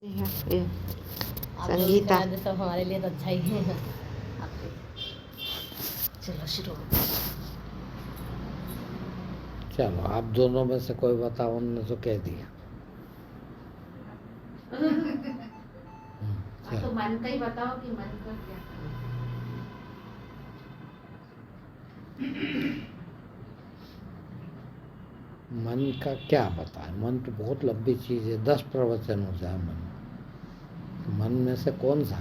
ये आप लोग भी संगीता करा दे सब हमारे लिए तो अच्छा ही है। चलो शुरू। चलो आप दोनों में से कोई बताओ, उन्होंने तो कह दिया। आप तो मन का ही बताओ कि मन का क्या मन का क्या बताए? मन तो बहुत लंबी चीज है, 10 प्रवचन हो जाए मन में से कौन सा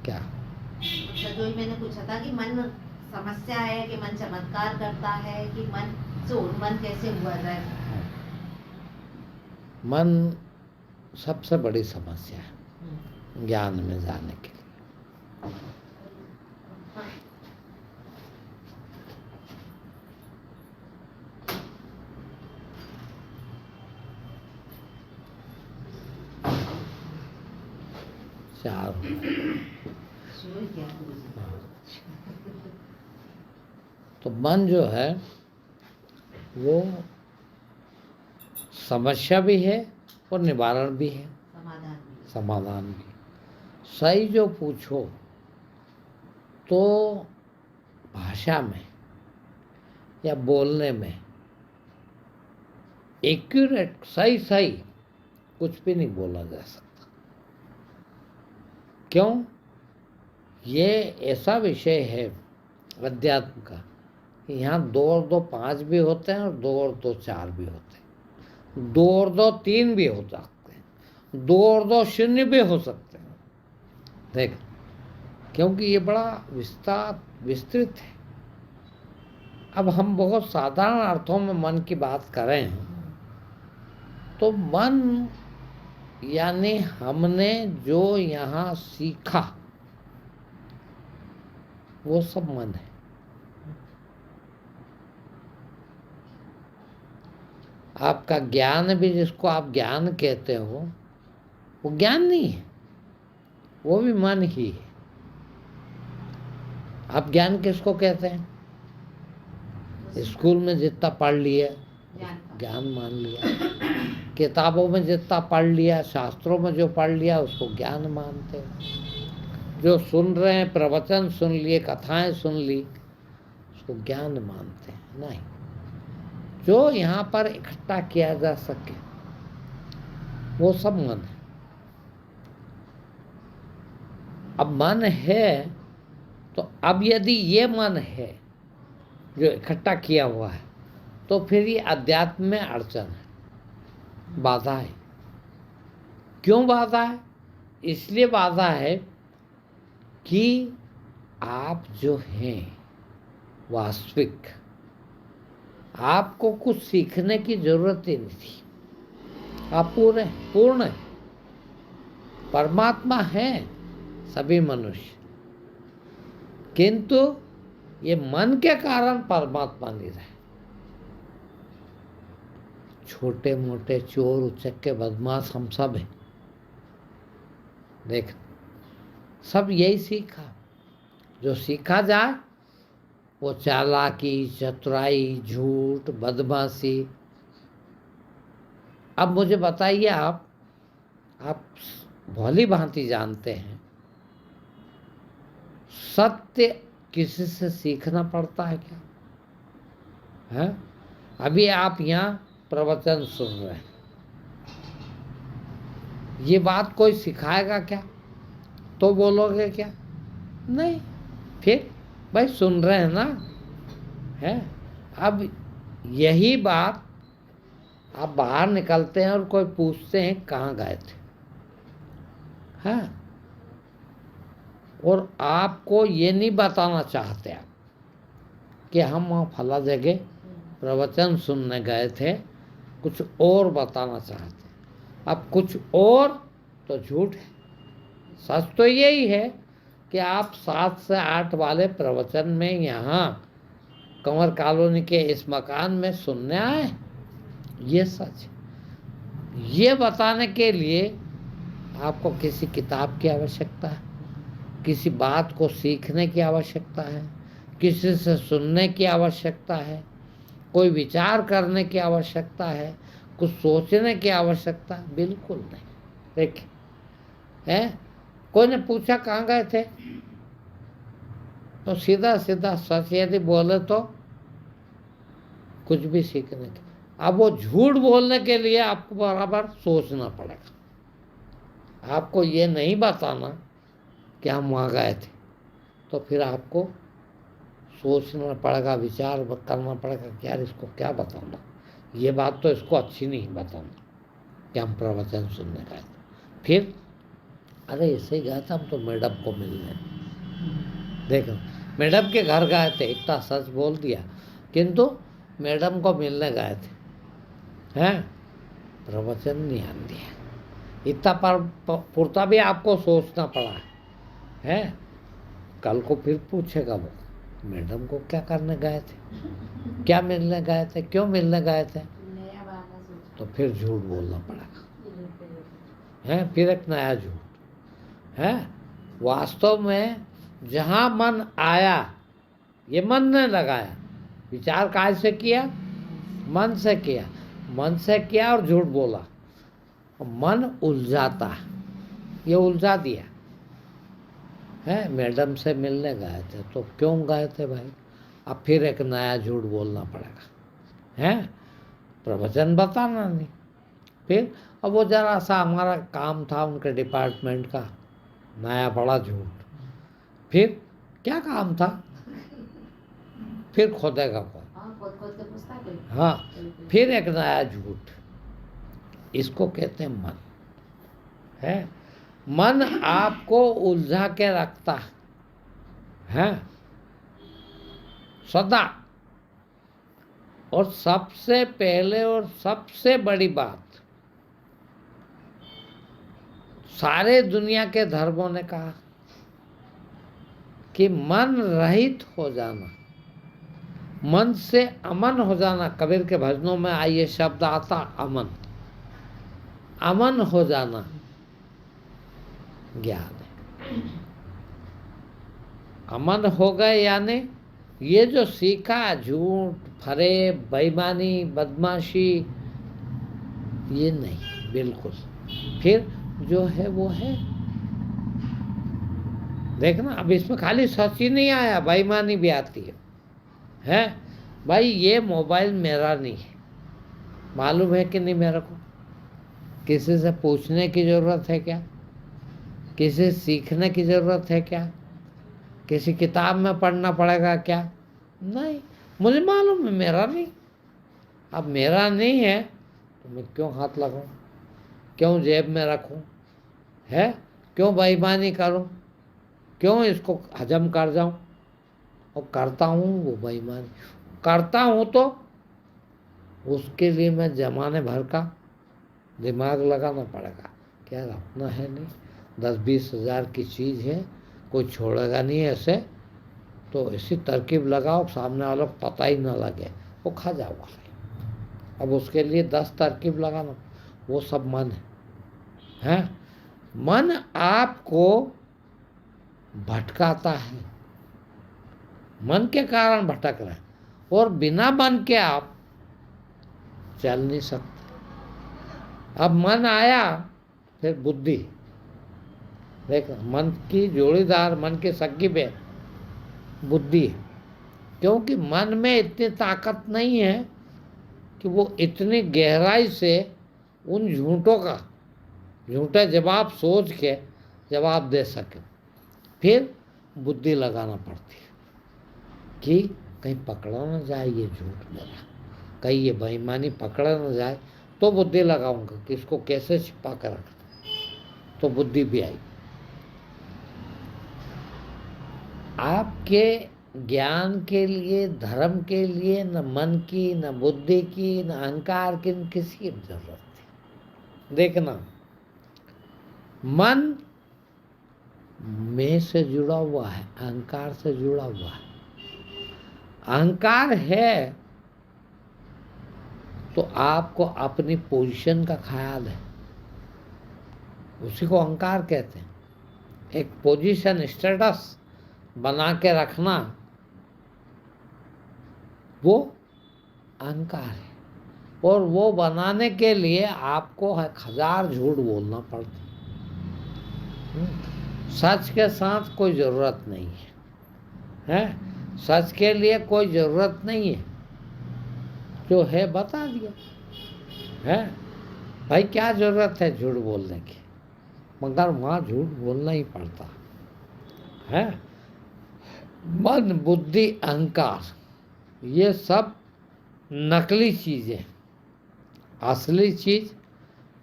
क्या? मतलब जो ही मैंने पूछा था कि मन समस्या है कि मन चमत्कार करता है कि मन से उन्मन कैसे हुआ जाए। मन सबसे बड़ी समस्या है ज्ञान में जाने के लिए। चार तो मन जो है वो समस्या भी है और निवारण भी है, समाधान भी। सही जो पूछो तो भाषा में या बोलने में एक्यूरेट सही कुछ भी नहीं बोला जा सकता। क्यों? ये ऐसा विषय है अध्यात्म का, यहाँ 2 और 2 5 भी होते हैं और 2 और 2 4 भी होते हैं, 2 और 2 3 भी हो सकते हैं, 2 और 2 0 भी हो सकते हैं। देख, क्योंकि ये बड़ा विस्तृत है। अब हम बहुत साधारण अर्थों में मन की बात करें तो मन यानी हमने जो यहाँ सीखा वो सब मन है। आपका ज्ञान भी, जिसको आप ज्ञान कहते हो, वो ज्ञान नहीं है, वो भी मन ही है। आप ज्ञान किसको कहते हैं? स्कूल में जितना पढ़ लिया ज्ञान मान लिया, किताबों में जितना पढ़ लिया, शास्त्रों में जो पढ़ लिया उसको ज्ञान मानते हैं। जो सुन रहे हैं, प्रवचन सुन लिए, कथाएं सुन ली, उसको ज्ञान मानते हैं। नहीं, जो यहाँ पर इकट्ठा किया जा सके वो सब मन है। अब मन है तो अब यदि ये मन है जो इकट्ठा किया हुआ है तो फिर ये अध्यात्म में अड़चन है, बाधा है। क्यों बाधा है? इसलिए बाधा है कि आप जो हैं वास्तविक, आपको कुछ सीखने की जरूरत ही नहीं थी। आप पूर्ण है, परमात्मा है सभी मनुष्य, किंतु ये मन के कारण परमात्मा नहीं रहे। छोटे मोटे चोर उचक्के बदमाश हम सब हैं। देख, सब यही सीखा, जो सीखा जाए वो चालाकी, चतुराई, झूठ, बदमाशी। अब मुझे बताइए, आप भली भांति जानते हैं सत्य किसी से सीखना पड़ता है क्या? है? अभी आप यहाँ प्रवचन सुन रहे हैं, ये बात कोई सिखाएगा क्या? तो बोलोगे क्या? नहीं। फिर भाई सुन रहे हैं ना, है? अब यही बात आप बाहर निकलते हैं और कोई पूछते हैं कहाँ गए थे, है? और आपको ये नहीं बताना चाहते आप कि हम वहाँ फला जगह प्रवचन सुनने गए थे, कुछ और बताना चाहते हैं। अब कुछ और तो झूठ है। सच तो यही है कि आप 7 से 8 वाले प्रवचन में यहाँ कंवर कॉलोनी के इस मकान में सुनने आए, ये सच है। ये बताने के लिए आपको किसी किताब की आवश्यकता है, किसी बात को सीखने की आवश्यकता है, किसी से सुनने की आवश्यकता है, कोई विचार करने की आवश्यकता है, कुछ सोचने की आवश्यकता? बिल्कुल नहीं। देखिए, है। कोई ने पूछा कहाँ गए थे, तो सीधा सीधा सच यदि बोले तो कुछ भी सीखने के। अब वो झूठ बोलने के लिए आपको बराबर सोचना पड़ेगा। आपको ये नहीं बताना कि हम वहाँ गए थे, तो फिर आपको सोचना पड़ेगा, विचार करना पड़ेगा कि यार इसको क्या बताऊंगा, ये बात तो इसको अच्छी नहीं बताऊंगा कि हम प्रवचन सुनने गए थे। फिर अरे ऐसे ही गए थे हम तो मैडम को मिलने, देखो मैडम के घर गए थे, इतना सच बोल दिया, किंतु मैडम को मिलने गए थे, हैं, प्रवचन नहीं आन दिया। इतना पर पुरता भी आपको सोचना पड़ा है। कल को फिर पूछेगा वो मैडम को क्या करने गए थे, क्या मिलने गए थे, क्यों मिलने गए थे, नया बहाना सोच। तो फिर झूठ बोलना पड़ेगा, है, फिर एक नया झूठ है। वास्तव में जहाँ मन आया, ये मन ने लगाया, विचार काय से किया, मन से किया, मन से किया और झूठ बोला। मन उलझाता है, ये उलझा दिया है। मैडम से मिलने गए थे, तो क्यों गए थे भाई, अब फिर एक नया झूठ बोलना पड़ेगा, है, प्रवचन बताना नहीं। फिर अब वो जरा सा हमारा काम था उनके डिपार्टमेंट का, नया बड़ा झूठ। फिर क्या काम था, फिर खोदेगा कौन, हाँ, खोद खोद के पूछता कोई। हाँ, फिर एक नया झूठ। इसको कहते हैं मन, है। मन आपको उलझा के रखता है सदा। और सबसे पहले और सबसे बड़ी बात, सारे दुनिया के धर्मों ने कहा कि मन रहित हो जाना, मन से अमन हो जाना। कबीर के भजनों में ये शब्द आता, अमन, अमन हो जाना ज्ञान है। अमन हो गए यानी ये जो सीखा झूठ, फरेब, बेईमानी, बदमाशी, ये नहीं, बिल्कुल। फिर जो है वो है। देखना, अब इसमें खाली सच ही नहीं आया, बेईमानी भी आती है। भाई ये मोबाइल मेरा नहीं है, मालूम है कि नहीं मेरे को? किसी से पूछने की ज़रूरत है क्या? किसी से सीखने की ज़रूरत है क्या? किसी किताब में पढ़ना पड़ेगा क्या? नहीं, मुझे मालूम है मेरा नहीं। अब मेरा नहीं है तो मैं क्यों हाथ लगाऊं, क्यों जेब में रखूं, है, क्यों बेईमानी करूं, क्यों इसको हजम कर जाऊं? और करता हूँ वो बेईमानी करता हूँ, तो उसके लिए मैं जमाने भर का दिमाग लगाना पड़ेगा। क्या अपना है नहीं, 10-20 हज़ार की चीज़ है, कोई छोड़ेगा नहीं ऐसे, तो ऐसी तरकीब लगाओ सामने वालों को पता ही ना लगे, वो खा जाओगा। अब उसके लिए 10 तरकीब लगाना, वो सब मन है। मन आपको भटकाता है, मन के कारण भटक रहे हैं, और बिना मन के आप चल नहीं सकते। अब मन आया, फिर बुद्धि, देखो मन की जोड़ीदार, मन की सगी बहन बुद्धि है। क्योंकि मन में इतनी ताकत नहीं है कि वो इतनी गहराई से उन झूठों का झूठा जवाब सोच के जवाब दे सके। फिर बुद्धि लगाना पड़ती है कि कहीं पकड़ा ना जाए ये झूठ मेरा, कहीं ये बेईमानी पकड़ा ना जाए, तो बुद्धि लगाऊंगा कि इसको कैसे छिपा कर रखना, तो बुद्धि भी आई। आपके ज्ञान के लिए, धर्म के लिए न मन की, न बुद्धि की, न अहंकार की, न किसी की जरूरत है। देखना, मन में से जुड़ा हुआ है, अहंकार से जुड़ा हुआ है। अहंकार है तो आपको अपनी पोजीशन का ख्याल है, उसी को अहंकार कहते हैं। एक पोजीशन, स्टेटस बना के रखना, वो अहंकार है। और वो बनाने के लिए आपको 1000 झूठ बोलना पड़ता है। सच के साथ कोई ज़रूरत नहीं है, सच के लिए कोई ज़रूरत नहीं है, जो है बता दिया है। भाई क्या ज़रूरत है झूठ बोलने की, मगर वहाँ झूठ बोलना ही पड़ता है। मन, बुद्धि, अहंकार ये सब नकली चीज़ें, असली चीज़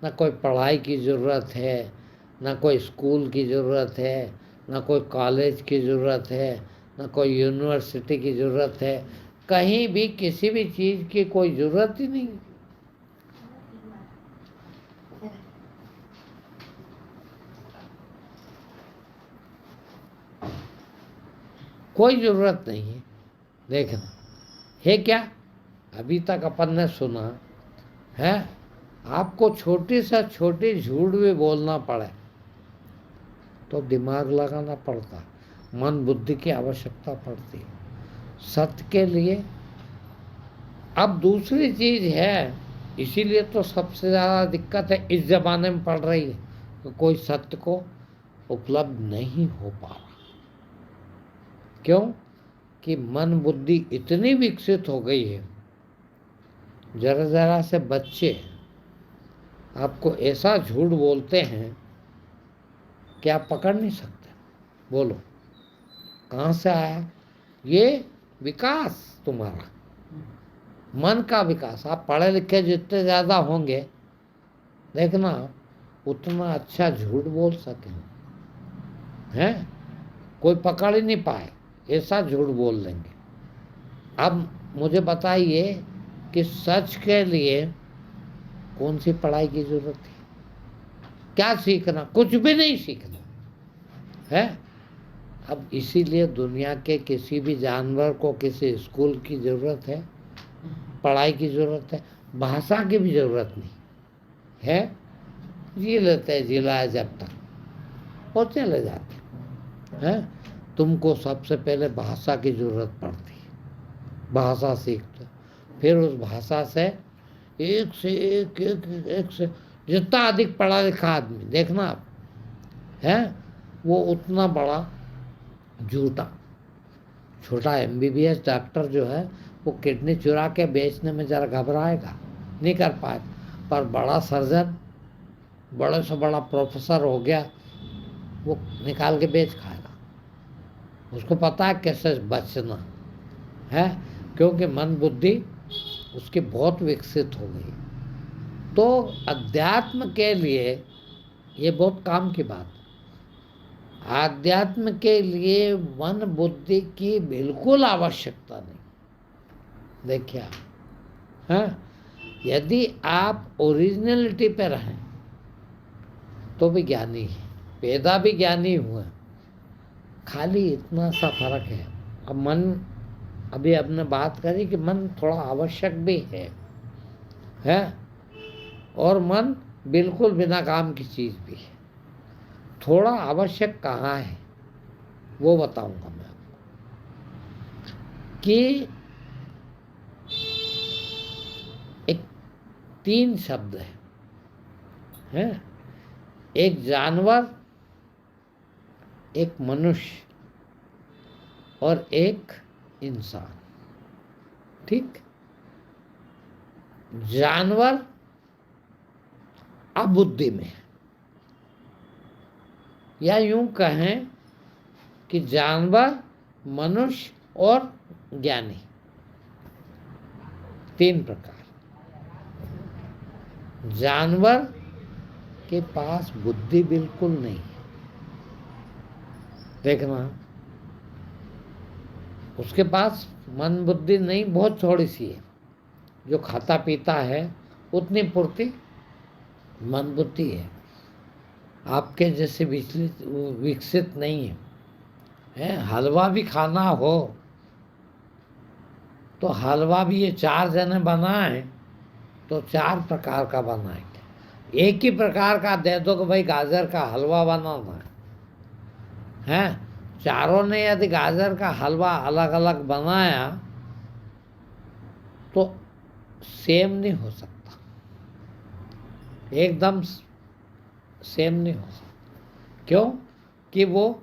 न कोई पढ़ाई की ज़रूरत है, न कोई स्कूल की ज़रूरत है, न कोई कॉलेज की ज़रूरत है, न कोई यूनिवर्सिटी की ज़रूरत है, कहीं भी किसी भी चीज़ की कोई ज़रूरत ही नहीं। कोई ज़रूरत नहीं है। देखना है क्या, अभी तक अपन ने सुना है, आपको छोटी से छोटी झूठ भी बोलना पड़े तो दिमाग लगाना पड़ता, मन बुद्धि की आवश्यकता पड़ती सत्य के लिए। अब दूसरी चीज़ है, इसीलिए तो सबसे ज़्यादा दिक्कत है इस ज़माने में पड़ रही है कि कोई सत्य को उपलब्ध नहीं हो पा रहा। क्यों? कि मन बुद्धि इतनी विकसित हो गई है, जरा जरा से बच्चे आपको ऐसा झूठ बोलते हैं कि आप पकड़ नहीं सकते। बोलो कहाँ से आया ये विकास? तुम्हारा मन का विकास। आप पढ़े लिखे जितने ज़्यादा होंगे, देखना उतना अच्छा झूठ बोल सकेंगे, हैं? कोई पकड़ ही नहीं पाए, ऐसा झूठ बोल देंगे। अब मुझे बताइए कि सच के लिए कौन सी पढ़ाई की जरूरत है? क्या सीखना? कुछ भी नहीं सीखना है। अब इसीलिए दुनिया के किसी भी जानवर को किसी स्कूल की ज़रूरत है, पढ़ाई की ज़रूरत है, भाषा की भी ज़रूरत नहीं है। जी लेते जिलाए जब तक और चले जाते हैं। तुमको सबसे पहले भाषा की ज़रूरत पड़ती है, भाषा सीखते, फिर उस भाषा से एक से एक से जितना अधिक पढ़ा लिखा आदमी, देखना आप, है वो उतना बड़ा झूठा। छोटा MBBS डॉक्टर जो है वो किडनी चुरा के बेचने में ज़रा घबराएगा, नहीं कर पाए, पर बड़ा सर्जन, बड़े से बड़ा प्रोफेसर हो गया, वो निकाल के बेच खाएगा। उसको पता है कैसे बचना है, क्योंकि मन बुद्धि उसकी बहुत विकसित हो गई। तो अध्यात्म के लिए ये बहुत काम की बात है। आध्यात्म के लिए मन बुद्धि की बिल्कुल आवश्यकता नहीं। देखिए हाँ, यदि आप ओरिजिनलिटी पे रहें तो भी ज्ञानी है, पैदा भी ज्ञानी हुए, खाली इतना सा फर्क है। अब मन, अभी आपने बात करी कि मन थोड़ा आवश्यक भी है और मन बिल्कुल बिना काम की चीज़ भी है। थोड़ा आवश्यक कहाँ है वो बताऊंगा मैं आपको। कि एक 3 शब्द है, एक जानवर, एक मनुष्य और एक इंसान। ठीक? जानवर अबुद्धि में, या यूं कहें कि जानवर, मनुष्य और ज्ञानी, 3 प्रकार। जानवर के पास बुद्धि बिल्कुल नहीं है, देखना, उसके पास मन बुद्धि नहीं, बहुत थोड़ी सी है। जो खाता पीता है उतनी पूर्ति मन बुद्धि है, आपके जैसे विकसित नहीं है। हलवा भी खाना हो तो हलवा भी ये 4 जने बनाए तो 4 प्रकार का बनाएंगे। एक ही प्रकार का दे दो कि भाई गाजर का हलवा बनाना है, चारों ने यदि गाजर का हलवा अलग अलग बनाया तो सेम नहीं हो सकता, एकदम सेम नहीं हो सकता। क्यों? कि वो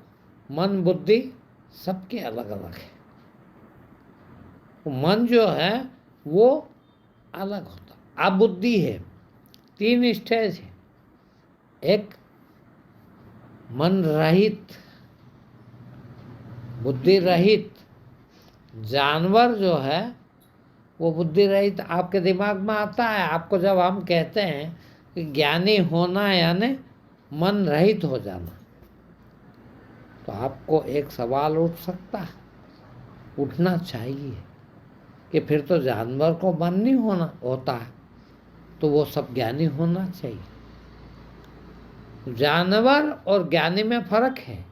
मन बुद्धि सबके अलग अलग है। मन जो है वो अलग होता। अब बुद्धि है, 3 स्टेज है। एक मन रहित, बुद्धि रहित। जानवर जो है वो बुद्धि रहित आपके दिमाग में आता है। आपको जब हम कहते हैं कि ज्ञानी होना यानी मन रहित हो जाना, तो आपको एक सवाल उठ सकता है, उठना चाहिए कि फिर तो जानवर को मन नहीं होता है, तो वो सब ज्ञानी होना चाहिए। जानवर और ज्ञानी में फर्क है।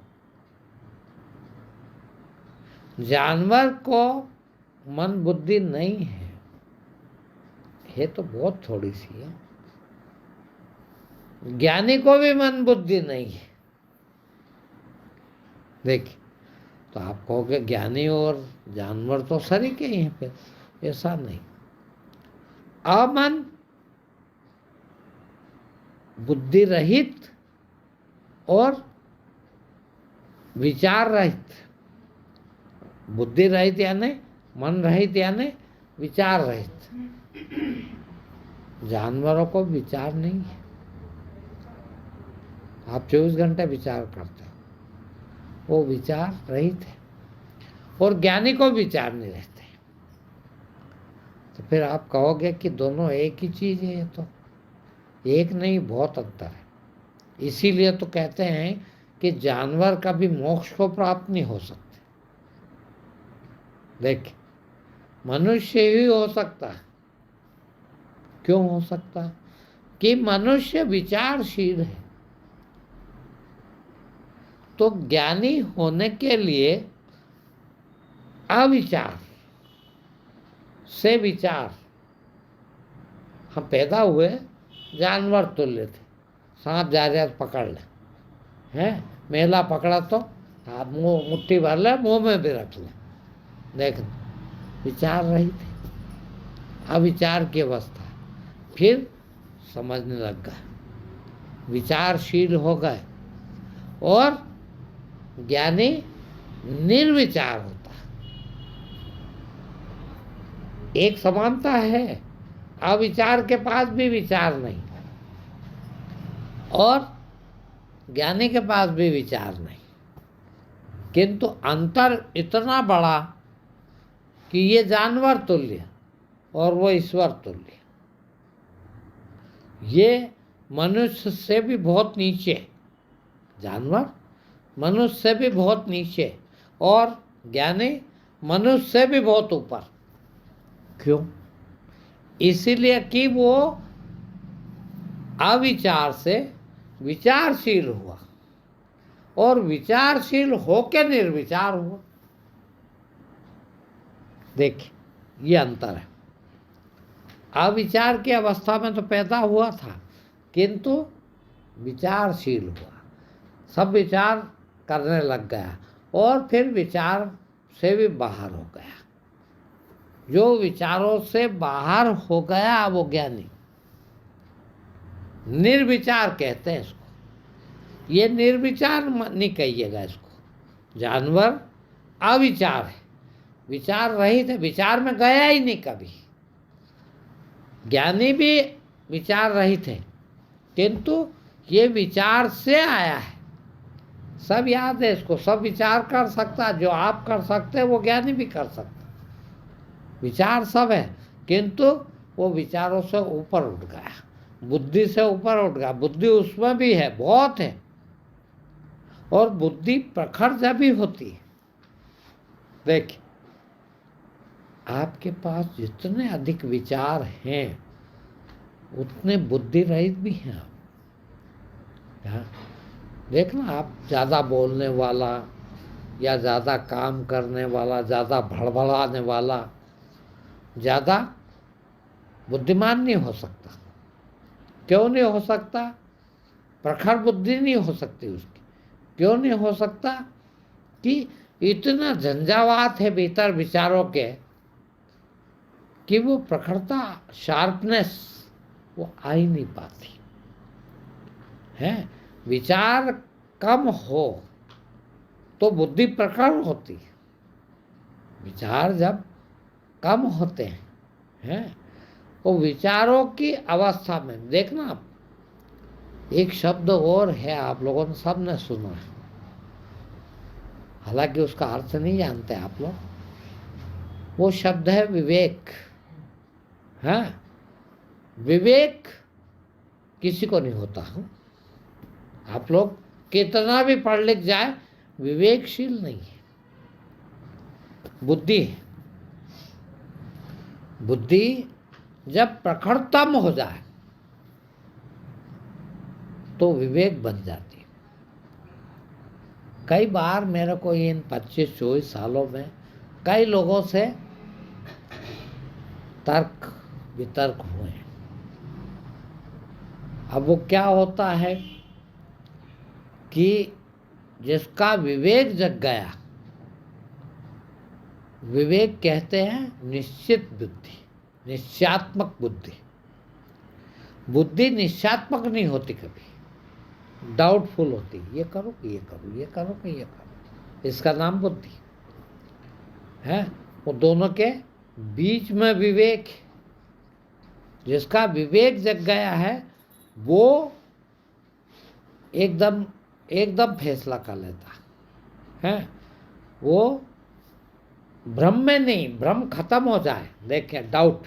जानवर को मन बुद्धि नहीं है तो बहुत थोड़ी सी है। ज्ञानी को भी मन बुद्धि नहीं है। देखिए, तो आप कहोगे ज्ञानी और जानवर तो शरीक ही हैं, फिर ऐसा नहीं। अमन बुद्धि रहित और विचार रहित। बुद्धि रहित यानी मन रहित यानी विचार रहित। जानवरों को विचार नहीं है। आप 24 घंटे विचार करते हो, वो विचार रहित है। और ज्ञानी को विचार नहीं रहते। तो फिर आप कहोगे कि दोनों एक ही चीज है। ये तो एक नहीं, बहुत अंतर है। इसीलिए तो कहते हैं कि जानवर कभी मोक्ष को प्राप्त नहीं हो सकते। देखिए, मनुष्य ही हो सकता है। क्यों हो सकता है? कि मनुष्य विचारशील है। तो ज्ञानी होने के लिए अविचार से विचार। हम पैदा हुए जानवर तुल्य थे। सांप जा रहा पकड़ ले, हैं? मेला पकड़ा तो आप मुंह मुट्ठी भर ले, मुंह में भी रख ले। देख, विचार रही थे, अविचार की अवस्था। फिर समझने लग गए, विचारशील हो गए। और ज्ञानी निर्विचार होता है। एक समानता है, अविचार के पास भी विचार नहीं और ज्ञानी के पास भी विचार नहीं। किंतु अंतर इतना बड़ा कि ये जानवर तुल्य और वो ईश्वर तुल्य। ये मनुष्य से भी बहुत नीचे, जानवर मनुष्य से भी बहुत नीचे, और ज्ञानी मनुष्य से भी बहुत ऊपर। क्यों? इसीलिए कि वो अविचार से विचारशील हुआ और विचारशील होकर निर्विचार हुआ। देखिए, ये अंतर है। अविचार की अवस्था में तो पैदा हुआ था, किंतु विचारशील हुआ, सब विचार करने लग गया और फिर विचार से भी बाहर हो गया। जो विचारों से बाहर हो गया वो ज्ञानी। निर्विचार कहते हैं इसको। ये निर्विचार नहीं कहिएगा इसको। जानवर अविचार है, विचार रहित है, विचार में गया ही नहीं कभी। ज्ञानी भी विचार रहित है, किंतु ये विचार से आया है। सब याद है इसको, सब विचार कर सकता। जो आप कर सकते हैं वो ज्ञानी भी कर सकता। विचार सब है, किंतु वो विचारों से ऊपर उठ गया, बुद्धि से ऊपर उठ गया। बुद्धि उसमें भी है, बहुत है। और बुद्धि प्रखर जब भी होती है। देखिए, आपके पास जितने अधिक विचार हैं उतने बुद्धि रहित भी हैं आप। देखना, आप ज़्यादा बोलने वाला या ज़्यादा काम करने वाला, ज़्यादा भड़बड़ाने वाला ज़्यादा बुद्धिमान नहीं हो सकता। क्यों नहीं हो सकता? प्रखर बुद्धि नहीं हो सकती उसकी। क्यों नहीं हो सकता? कि इतना झंझावात है भीतर विचारों के कि वो प्रखरता, शार्पनेस वो आ ही नहीं पाती है। विचार कम हो तो बुद्धि प्रकट होती है। विचार जब कम होते हैं वो विचारों की अवस्था में, देखना आप, एक शब्द और है, आप लोगों ने सब ने सुना है, हालांकि उसका अर्थ नहीं जानते आप लोग। वो शब्द है विवेक। हाँ, विवेक किसी को नहीं होता। आप लोग कितना भी पढ़ लिख जाए, विवेकशील नहीं है। बुद्धि है। बुद्धि जब प्रखरतम हो जाए तो विवेक बन जाती है। कई बार मेरे को इन 25-24 सालों में कई लोगों से तर्क वितर्क हुए हैं। अब वो क्या होता है कि जिसका विवेक जग गया, विवेक कहते हैं निश्चित बुद्धि, निश्चयात्मक बुद्धि। बुद्धि निश्चयात्मक नहीं होती, कभी डाउटफुल होती, ये करो कि ये करो, ये करो कि ये करो, इसका नाम बुद्धि है। वो दोनों के बीच में विवेक है। जिसका विवेक जग गया है वो एकदम एकदम फैसला कर लेता है। वो भ्रम में नहीं, भ्रम खत्म हो जाए, देखें, डाउट,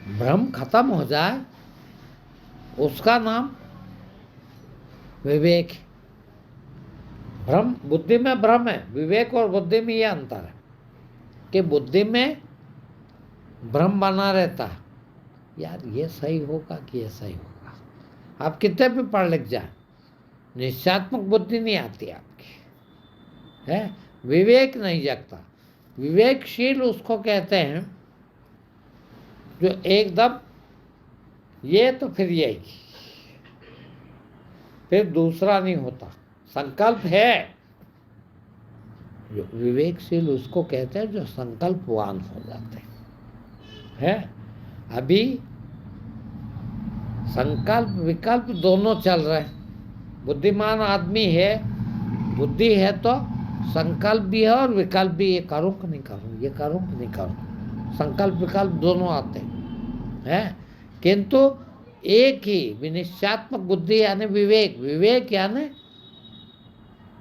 भ्रम खत्म हो जाए, उसका नाम विवेक है। भ्रम, बुद्धि में भ्रम है, विवेक और बुद्धि में यह अंतर है कि बुद्धि में भ्रम बना रहता है, यार ये सही होगा कि ये सही होगा। आप कितने भी पढ़ लिख जाए, निश्चयात्मक बुद्धि नहीं आती आपकी, है, विवेक नहीं जगता। विवेकशील उसको कहते हैं जो एकदम ये तो फिर यही, फिर दूसरा नहीं होता, संकल्प है। जो विवेकशील उसको कहते हैं जो संकल्पवान हो जाते हैं। अभी संकल्प विकल्प दोनों चल रहे हैं। बुद्धिमान आदमी है, बुद्धि है तो संकल्प भी है और विकल्प भी, ये करूं कि नहीं करूं, ये करूं कि नहीं करूं, संकल्प विकल्प दोनों आते हैं। किंतु एक ही विनिश्चयात्मक बुद्धि यानी विवेक, विवेक यानी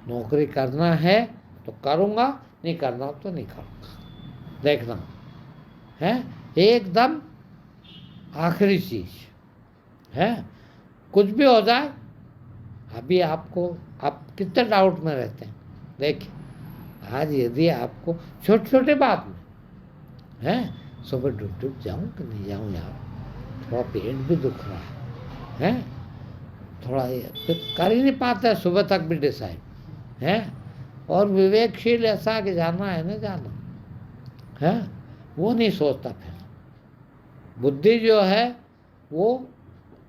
नौकरी करना है तो करूंगा, नहीं करना तो नहीं करूंगा, देखना है, एकदम आखिरी चीज है। कुछ भी हो जाए, अभी आपको, आप कितने डाउट में रहते हैं, देखिए, आज यदि आपको छोटे छोटे बात में है, सुबह डूब जाऊं कि नहीं जाऊं यार, थोड़ा पेट भी दुख रहा है, थोड़ा फिर कर ही नहीं पाते सुबह तक भी डिसाइड है। और विवेकशील ऐसा कि जाना है ना जाना है, वो नहीं सोचता। फिर बुद्धि जो है वो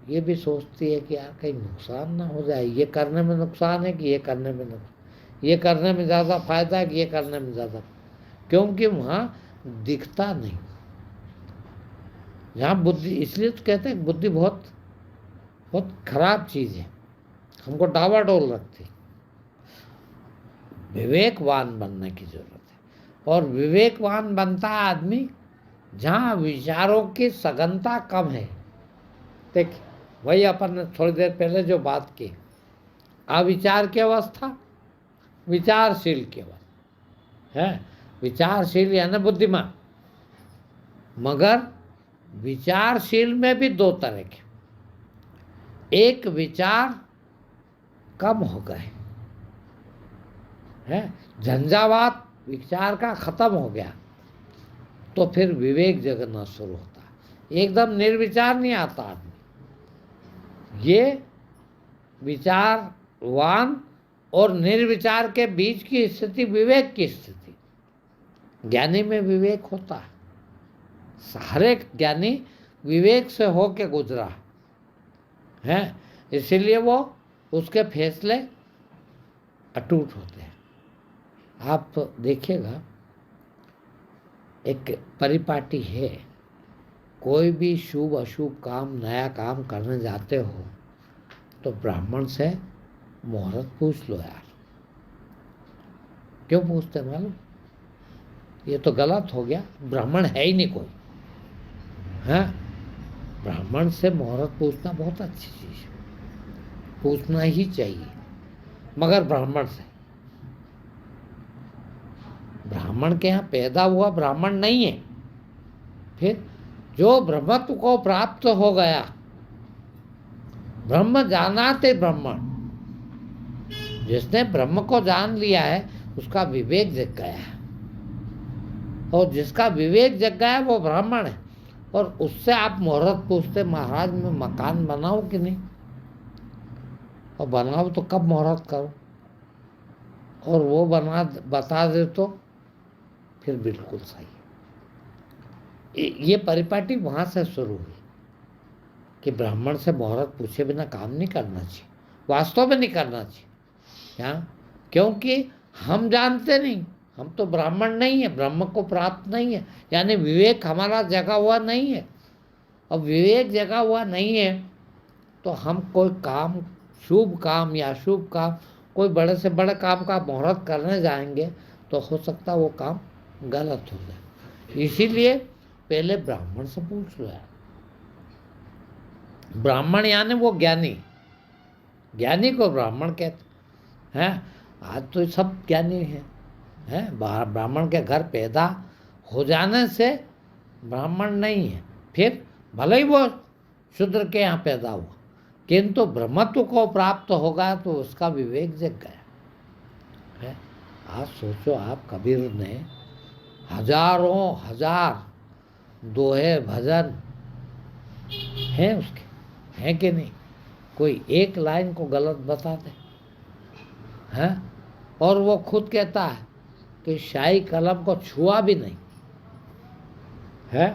ये भी सोचती है कि यार कहीं नुकसान ना हो जाए, ये करने में नुकसान है कि ये करने में नुकसान, ये करने में ज़्यादा फायदा है कि ये करने में ज़्यादा, क्योंकि वहाँ दिखता नहीं। जहाँ बुद्धि, इसलिए तो कहते हैं बुद्धि बहुत बहुत खराब चीज़ है, हमको डावाडोल रखती। विवेकवान बनने की जरूरत है। और विवेकवान बनता है आदमी जहाँ विचारों की सघनता कम है। देखिए, वही अपन ने थोड़ी देर पहले जो बात की, अविचार की अवस्था, विचारशील की अवस्था है। विचारशील यानी बुद्धिमान, मगर विचारशील में भी दो तरह के, एक विचार कम हो गए है, झंझावात विचार का खत्म हो गया, तो फिर विवेक जगना शुरू होता है। एकदम निर्विचार नहीं आता आदमी, ये विचारवान और निर्विचार के बीच की स्थिति विवेक की स्थिति। ज्ञानी में विवेक होता है, सारे ज्ञानी विवेक से होके गुजरा है, इसीलिए वो उसके फैसले अटूट होते हैं। आप देखिएगा, एक परिपाटी है, कोई भी शुभ अशुभ काम, नया काम करने जाते हो तो ब्राह्मण से मुहूर्त पूछ लो यार। क्यों पूछते मालूम? ये तो गलत हो गया, ब्राह्मण है ही नहीं कोई। हाँ, ब्राह्मण से मुहूर्त पूछना बहुत अच्छी चीज है, पूछना ही चाहिए, मगर ब्राह्मण से। ब्राह्मण के यहाँ पैदा हुआ ब्राह्मण नहीं है। फिर जो ब्रह्मत्व को प्राप्त हो गया, ब्रह्म जानाते ब्राह्मण, जिसने ब्रह्म को जान लिया है उसका विवेक जग गया है, और जिसका विवेक जग गया है वो ब्राह्मण है। और उससे आप मुहूर्त पूछते, महाराज मैं मकान बनाऊं कि नहीं, और बनाओ तो कब मुहूर्त करो, और वो बता दे तो फिर बिल्कुल सही। ये परिपाटी वहाँ से शुरू हुई कि ब्राह्मण से मुहूर्त पूछे बिना काम नहीं करना चाहिए, वास्तव में नहीं करना चाहिए। हाँ, क्योंकि हम जानते नहीं, हम तो ब्राह्मण नहीं है, ब्रह्म को प्राप्त नहीं है, यानी विवेक हमारा जगा हुआ नहीं है। अब विवेक जगा हुआ नहीं है तो हम कोई काम, शुभ काम या अशुभ काम, कोई बड़े से बड़े काम का मुहूर्त करने जाएंगे तो हो सकता है वो काम गलत हो जाए। इसीलिए पहले ब्राह्मण से पूछ लो यार। ब्राह्मण यानी वो ज्ञानी, ज्ञानी को ब्राह्मण कहते हैं। आज तो सब ज्ञानी हैं, ब्राह्मण के घर पैदा हो जाने से ब्राह्मण नहीं है। फिर भले ही वो शूद्र के यहाँ पैदा हुआ, किंतु ब्रह्मत्व को प्राप्त होगा तो उसका विवेक जग गया है। आज सोचो आप, कबीर ने हजारों हजार दोहे भजन हैं उसके, हैं कि नहीं? कोई एक लाइन को गलत बता दे हैं, और वो खुद कहता है कि शाही कलम को छुआ भी नहीं है।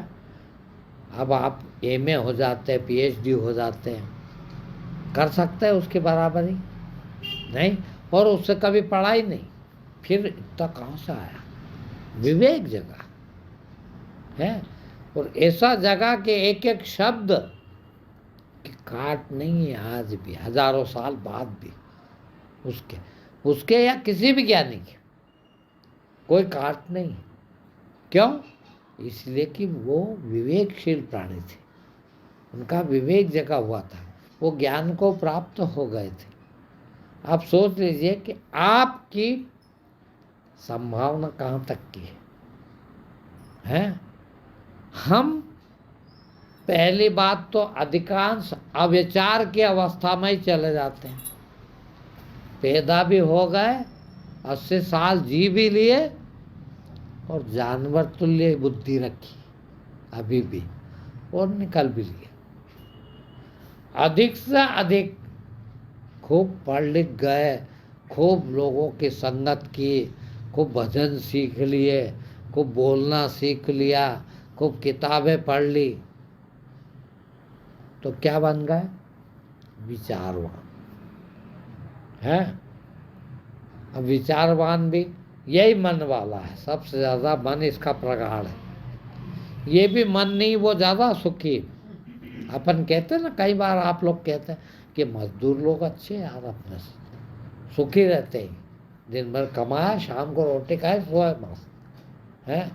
अब आप एमए हो जाते हैं, पीएचडी हो जाते हैं, कर सकते हैं उसके बराबरी नहीं, और उससे कभी पढ़ाई नहीं, फिर इतना कहाँ से आया? विवेक जगह है। और ऐसा जगह के एक एक शब्द की काट नहीं है आज भी, हजारों साल बाद भी उसके या किसी भी ज्ञानी के कोई काट नहीं। क्यों? इसलिए कि वो विवेकशील प्राणी थे, उनका विवेक जगा हुआ था, वो ज्ञान को प्राप्त हो गए थे। आप सोच लीजिए कि आपकी संभावना कहाँ तक की है? हम पहली बात तो अधिकांश अविचार की अवस्था में ही चले जाते हैं। पैदा भी हो गए, 80 साल जी भी लिए, और जानवर तुल्य बुद्धि रखी अभी भी, और निकल भी लिए। अधिक से अधिक खूब पढ़ लिख गए, खूब लोगों की संगत की, खूब भजन सीख लिए, खूब बोलना सीख लिया, खूब किताबें पढ़ ली, तो क्या बन गए? विचारवान है। अब विचारवान भी यही मन वाला है, सबसे ज़्यादा मन इसका प्रगाढ़ है। ये भी मन नहीं, वो ज़्यादा सुखी। अपन कहते हैं ना, कई बार आप लोग कहते हैं कि मजदूर लोग अच्छे यार, अपने से सुखी रहते हैं, दिन भर कमाया, शाम को रोटी खाए, सोए मस्त है।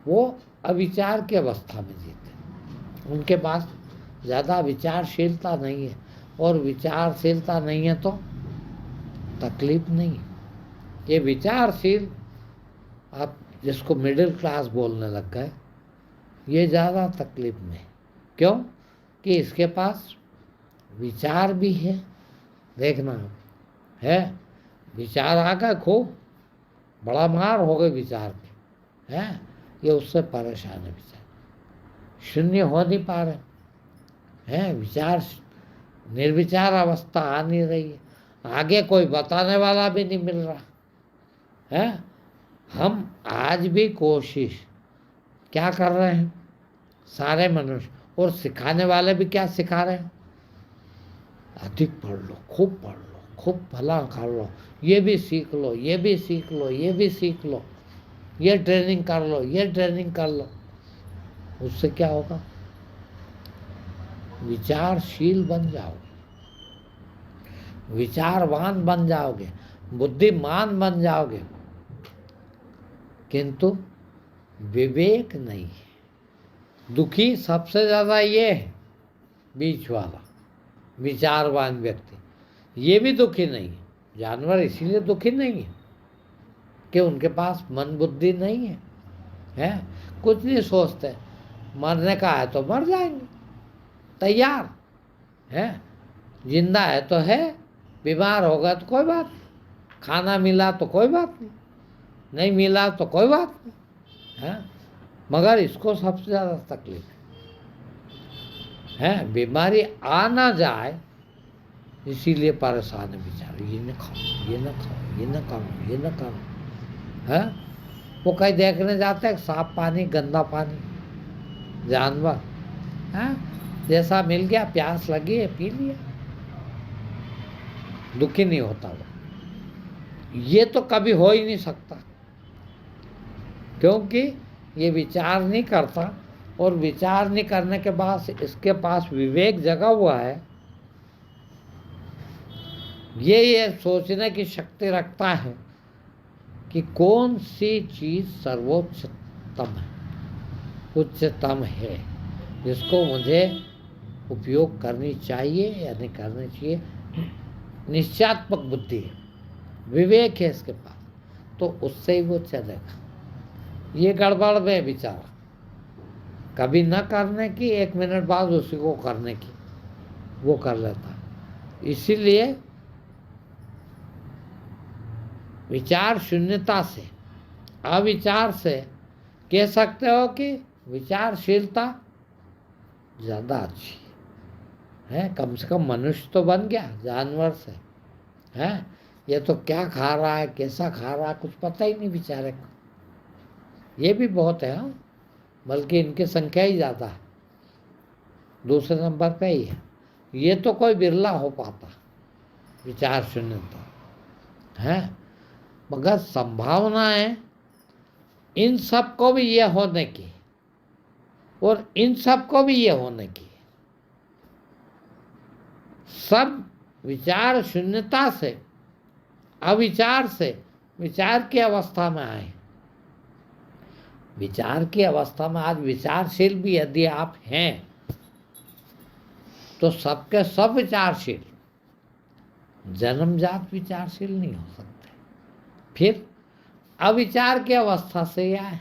वो अविचार की अवस्था में जीते, उनके पास ज़्यादा विचारशीलता नहीं है, और विचारशीलता नहीं है तो तकलीफ नहीं है। ये विचारशील, आप जिसको मिडिल क्लास बोलने लग गए, ये ज़्यादा तकलीफ में। क्यों? कि इसके पास विचार भी है। देखना है, विचार आ गए, खूब बड़ा मार हो गए विचार के, है, ये उससे परेशान है। विचार शून्य हो नहीं पा रहे हैं, विचार निर्विचार अवस्था आ नहीं रही है, आगे कोई बताने वाला भी नहीं मिल रहा है। हम आज भी कोशिश क्या कर रहे हैं सारे मनुष्य, और सिखाने वाले भी क्या सिखा रहे हैं? अधिक पढ़ लो, खूब पढ़ लो, खूब भला कर लो, ये भी सीख लो, ये भी सीख लो, ये भी सीख लो, ये ट्रेनिंग कर लो, ये ट्रेनिंग कर लो। उससे क्या होगा? विचारशील बन जाओगे, विचारवान बन जाओगे, बुद्धिमान बन जाओगे, किंतु विवेक नहीं है। दुखी सबसे ज़्यादा ये है, बीच वाला विचारवान व्यक्ति। ये भी दुखी नहीं है। जानवर इसीलिए दुखी नहीं है कि उनके पास मन बुद्धि नहीं है, हैं? कुछ नहीं सोचते, मरने का है तो मर जाएंगे, तैयार है। जिंदा है तो है, बीमार होगा तो कोई बात नहीं, खाना मिला तो कोई बात नहीं, नहीं मिला तो कोई बात नहीं, है। मगर इसको सबसे ज़्यादा तकलीफ है, बीमारी आ ना जाए इसीलिए परेशान है बेचारे। ये न खाओ, ये न खाओ, ये न करो, ये न करो, है। वो कहीं देखने जाते हैं साफ पानी, गंदा पानी, जानवर, है, जैसा मिल गया, प्यास लगी है, पी लिया, दुखी नहीं होता वो। ये तो कभी हो ही नहीं सकता, क्योंकि ये विचार नहीं करता, और विचार नहीं करने के बाद इसके पास विवेक जगा हुआ है। ये सोचने की शक्ति रखता है कि कौन सी चीज़ सर्वोच्चतम है, उच्चतम है, जिसको मुझे उपयोग करनी चाहिए या नहीं करनी चाहिए। निश्चयात्मक बुद्धि है, विवेक है इसके पास, तो उससे ही वो चलेगा। ये गड़बड़ में बेचारा कभी न करने की, 1 मिनट बाद उसी को करने की वो कर लेता है। इसीलिए विचार शून्यता से, अविचार से कह सकते हो कि विचारशीलता ज़्यादा अच्छी है। कम से कम मनुष्य तो बन गया जानवर से, है। ये तो क्या खा रहा है, कैसा खा रहा है, कुछ पता ही नहीं बेचारे को। ये भी बहुत है, हाँ, बल्कि इनकी संख्या ही ज़्यादा है, दूसरे नंबर पे ही है। ये तो कोई बिरला हो पाता विचार शून्यता, है। मगर संभावना है इन सब को भी ये होने की, और इन सब को भी ये होने की। सब विचार शून्यता से, अविचार से विचार की अवस्था में आए। विचार की अवस्था में आज विचारशील भी यदि आप हैं तो सबके सब विचारशील, जन्मजात विचारशील नहीं हो सकते। फिर अविचार की अवस्था से आए।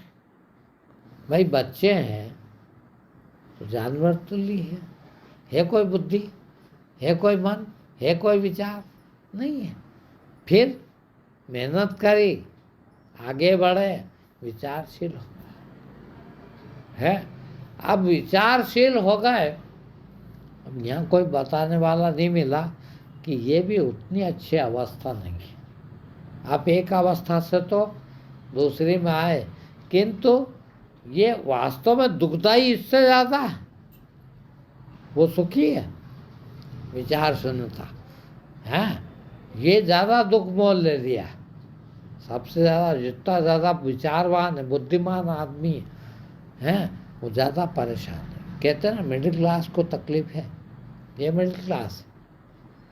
भाई बच्चे हैं तो जानवर तुल्य है कोई बुद्धि, है कोई मन, है कोई विचार नहीं है। फिर मेहनत करी, आगे बढ़े, विचारशील हो है। अब विचारशील हो गए, अब यहाँ कोई बताने वाला नहीं मिला कि ये भी उतनी अच्छी अवस्था नहीं है। आप एक अवस्था से तो दूसरी में आए, किंतु ये वास्तव में दुखदाई इससे ज़्यादा है। वो सुखी है विचार शून्यता, है। ये ज़्यादा दुख मोल ले लिया। सबसे ज़्यादा, जितना ज़्यादा विचारवान है, बुद्धिमान आदमी है, वो ज़्यादा परेशान है। कहते हैं ना मिडिल क्लास को तकलीफ है, ये मिडिल क्लास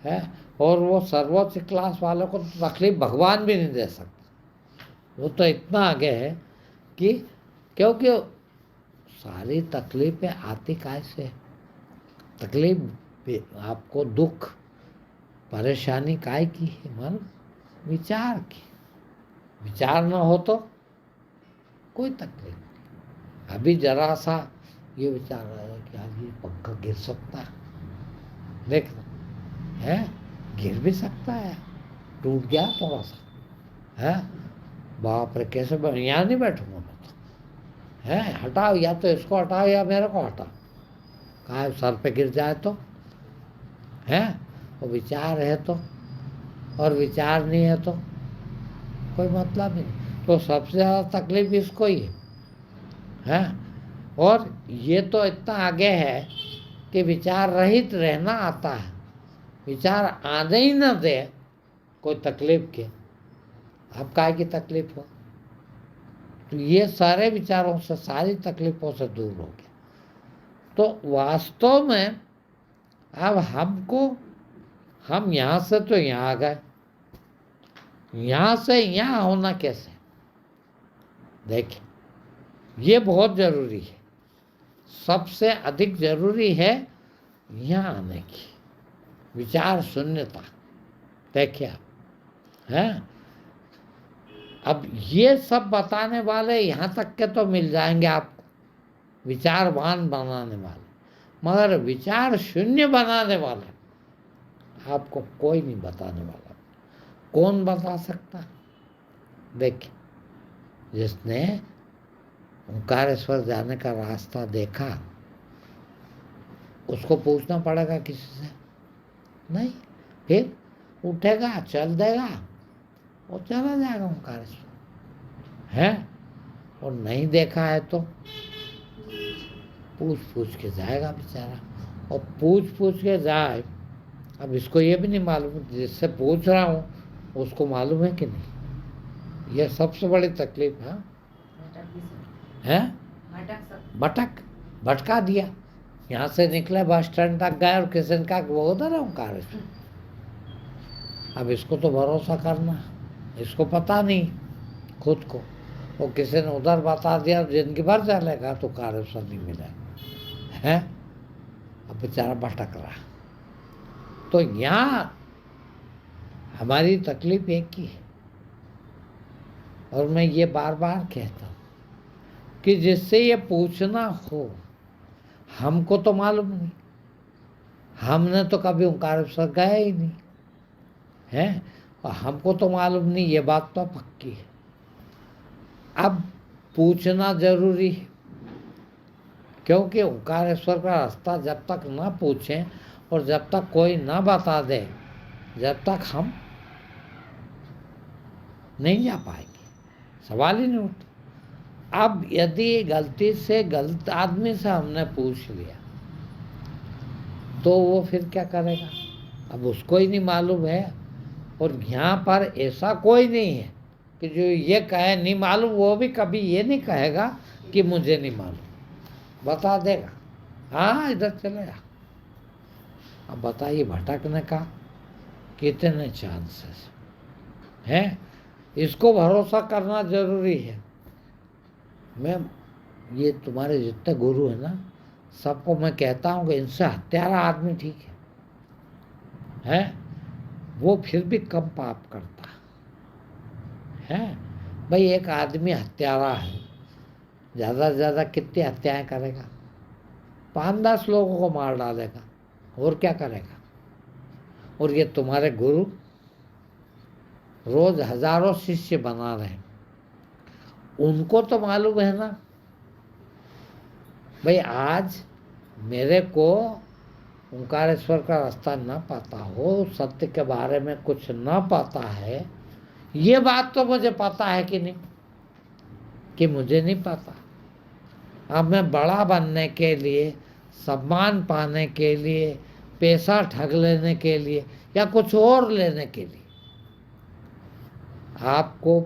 है। और वो सर्वोच्च क्लास वालों को तो तकलीफ भगवान भी नहीं दे सकते। वो तो इतना आगे है कि क्योंकि सारी तकलीफें आती कैसे, तकलीफ आपको दुख परेशानी काय की है, मन विचार की। विचार न हो तो कोई तकलीफ नहीं। अभी जरा सा ये विचार रहा है कि आज ये पंखा गिर सकता है, देखना है, गिर भी सकता है, टूट गया थोड़ा सा, है। बाप रे, कैसे यहाँ नहीं बैठूंगा मैं तो, है। हटाओ, या तो इसको हटाओ या मेरे को हटाओ, कहाँ सर पे गिर जाए तो, है। वो विचार है तो, और विचार नहीं है तो कोई मतलब नहीं। तो सबसे ज़्यादा तकलीफ इसको ही है। और ये तो इतना आगे है कि विचार रहित रहना आता है, विचार आने ही न दे कोई तकलीफ के, आप काहे की तकलीफ हो। तो ये सारे विचारों से, सारी तकलीफों से दूर हो गया। तो वास्तव में अब हम यहाँ से तो यहाँ आ गए, यहाँ से यहाँ होना कैसे? देखिए, ये बहुत जरूरी है, सबसे अधिक जरूरी है यहाँ आने की विचार शून्यता। देखिए आप, हैं? अब ये सब बताने वाले यहाँ तक के तो मिल जाएंगे आपको, विचारवान बनाने वाले, मगर विचार शून्य बनाने वाले आपको कोई नहीं बताने वाला। कौन बता सकता? देखिए, जिसने ओंकारेश्वर जाने का रास्ता देखा उसको पूछना पड़ेगा किसी से? नहीं। फिर उठेगा, चल देगा और चला जाएगा ओंकारेश्वर, है? और नहीं देखा है तो पूछ पूछ के जाएगा बेचारा, और पूछ पूछ के जाए। अब इसको ये भी नहीं मालूम, जिससे पूछ रहा हूँ उसको मालूम है कि नहीं, ये सबसे बड़ी तकलीफ है। भटका दिया, यहाँ से निकले बस स्टैंड तक गए और किसी ने कहा कि वो उधर है ओंकारेश्वर। अब इसको तो भरोसा करना, इसको पता नहीं खुद को, वो किसी ने उधर बता दिया, जिंदगी भर चलेगा तो ओंकारेश्वर नहीं मिला है। अब बेचारा भटक रहा। तो यहाँ हमारी तकलीफ एक ही है, और मैं ये बार बार कहता हूँ कि जिससे ये पूछना हो, हमको तो मालूम नहीं, हमने तो कभी ओंकारेश्वर गए ही नहीं है, और हमको तो मालूम नहीं, ये बात तो पक्की है। अब पूछना जरूरी है, क्योंकि ओंकारेश्वर का रास्ता जब तक ना पूछें और जब तक कोई ना बता दे, जब तक हम नहीं जा पाएंगे, सवाल ही नहीं उठता। अब यदि गलती से गलत आदमी से हमने पूछ लिया तो वो फिर क्या करेगा? अब उसको ही नहीं मालूम है, और यहाँ पर ऐसा कोई नहीं है कि जो ये कहे नहीं मालूम, वो भी कभी ये नहीं कहेगा कि मुझे नहीं मालूम, बता देगा, हाँ इधर चले जा। अब बताइए, भटकने का कितने चांसेस हैं? इसको भरोसा करना जरूरी है। मैं ये तुम्हारे जितने गुरु हैं ना, सबको मैं कहता हूँ कि इनसे हत्यारा आदमी ठीक है, वो फिर भी कम पाप करता है। भाई एक आदमी हत्यारा है, ज़्यादा से ज़्यादा कितनी हत्याएं करेगा? 5-10 लोगों को मार डालेगा, और क्या करेगा? और ये तुम्हारे गुरु रोज हजारों शिष्य बना रहे हैं, उनको तो मालूम है ना भाई, आज मेरे को ओंकारेश्वर का रास्ता ना पता हो, सत्य के बारे में कुछ ना पता है, ये बात तो मुझे पता है कि नहीं, कि मुझे नहीं पता। अब मैं बड़ा बनने के लिए, सम्मान पाने के लिए, पैसा ठग लेने के लिए, या कुछ और लेने के लिए आपको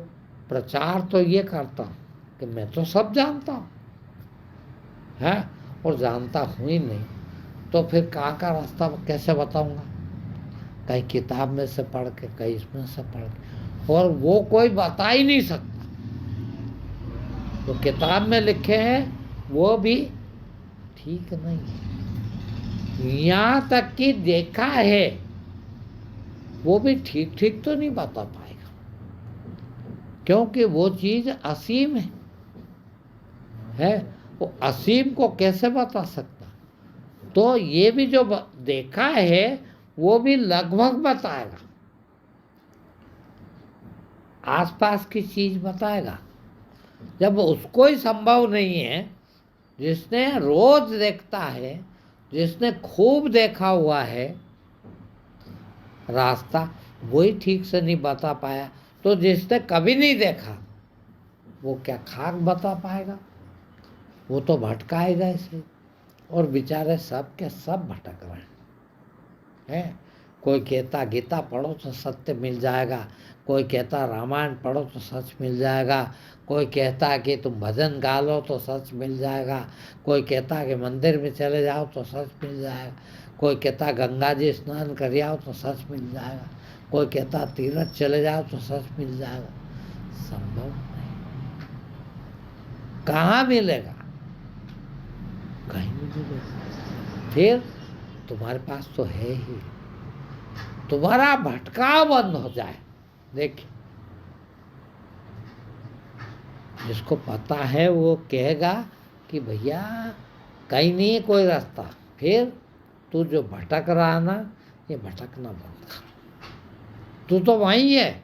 प्रचार तो ये करता हूँ कि मैं तो सब जानता हूँ, है? और जानता हूँ ही नहीं तो फिर कहाँ का रास्ता कैसे बताऊँगा? कहीं किताब में से पढ़ के, कहीं इसमें से पढ़ के, और वो कोई बता ही नहीं सकता। तो किताब में लिखे हैं वो भी ठीक नहीं है, यहाँ तक कि देखा है वो भी ठीक ठीक तो नहीं बता पाएगा, क्योंकि वो चीज असीम है। वो असीम को कैसे बता सकता? तो ये भी जो देखा है वो भी लगभग बताएगा, आसपास की चीज बताएगा। जब उसको ही संभव नहीं है, जिसने रोज देखता है, जिसने खूब देखा हुआ है रास्ता, वही ठीक से नहीं बता पाया, तो जिसने कभी नहीं देखा वो क्या खाक बता पाएगा? वो तो भटकाएगा इसे। और बेचारे सब के सब भटक रहे हैं। कोई कहता गीता पढ़ो तो सत्य मिल जाएगा, कोई कहता रामायण पढ़ो तो सच मिल जाएगा, कोई कहता कि तुम भजन गा लो तो सच मिल जाएगा, कोई कहता कि मंदिर में चले जाओ तो सच मिल जाएगा, कोई कहता गंगा जी स्नान कर आओ तो सच मिल जाएगा, कोई कहता तीर्थ चले जाओ तो सच मिल जाएगा। संभव नहीं। कहाँ मिलेगा? कहीं नहीं मिलेगा। फिर तुम्हारे पास तो है ही, तुम्हारा भटकाव बंद हो जाए। देखिए, जिसको पता है वो कहेगा कि भैया कहीं नहीं है कोई रास्ता। फिर तू जो भटक रहा ना, ये भटकना बंद कर, तू तो वहीं है।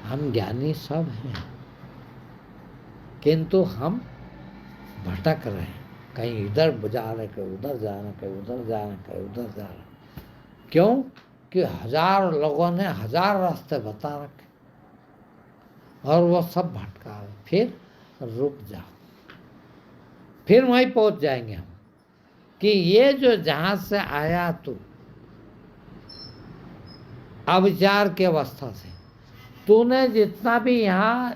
हम ज्ञानी सब हैं, किंतु हम भटक रहे हैं। कहीं इधर जा रहे, कहीं उधर जा रहे, कहीं उधर जा रहे, कहीं उधर जा रहे। क्यों? कि 1000 लोगों ने 1000 रास्ते बता रखे और वो सब भटका रहे। फिर रुक जाओ, फिर वहीं पहुंच जाएंगे हम कि ये जो जहां से आया तू अविचार की अवस्था से, तूने जितना भी यहाँ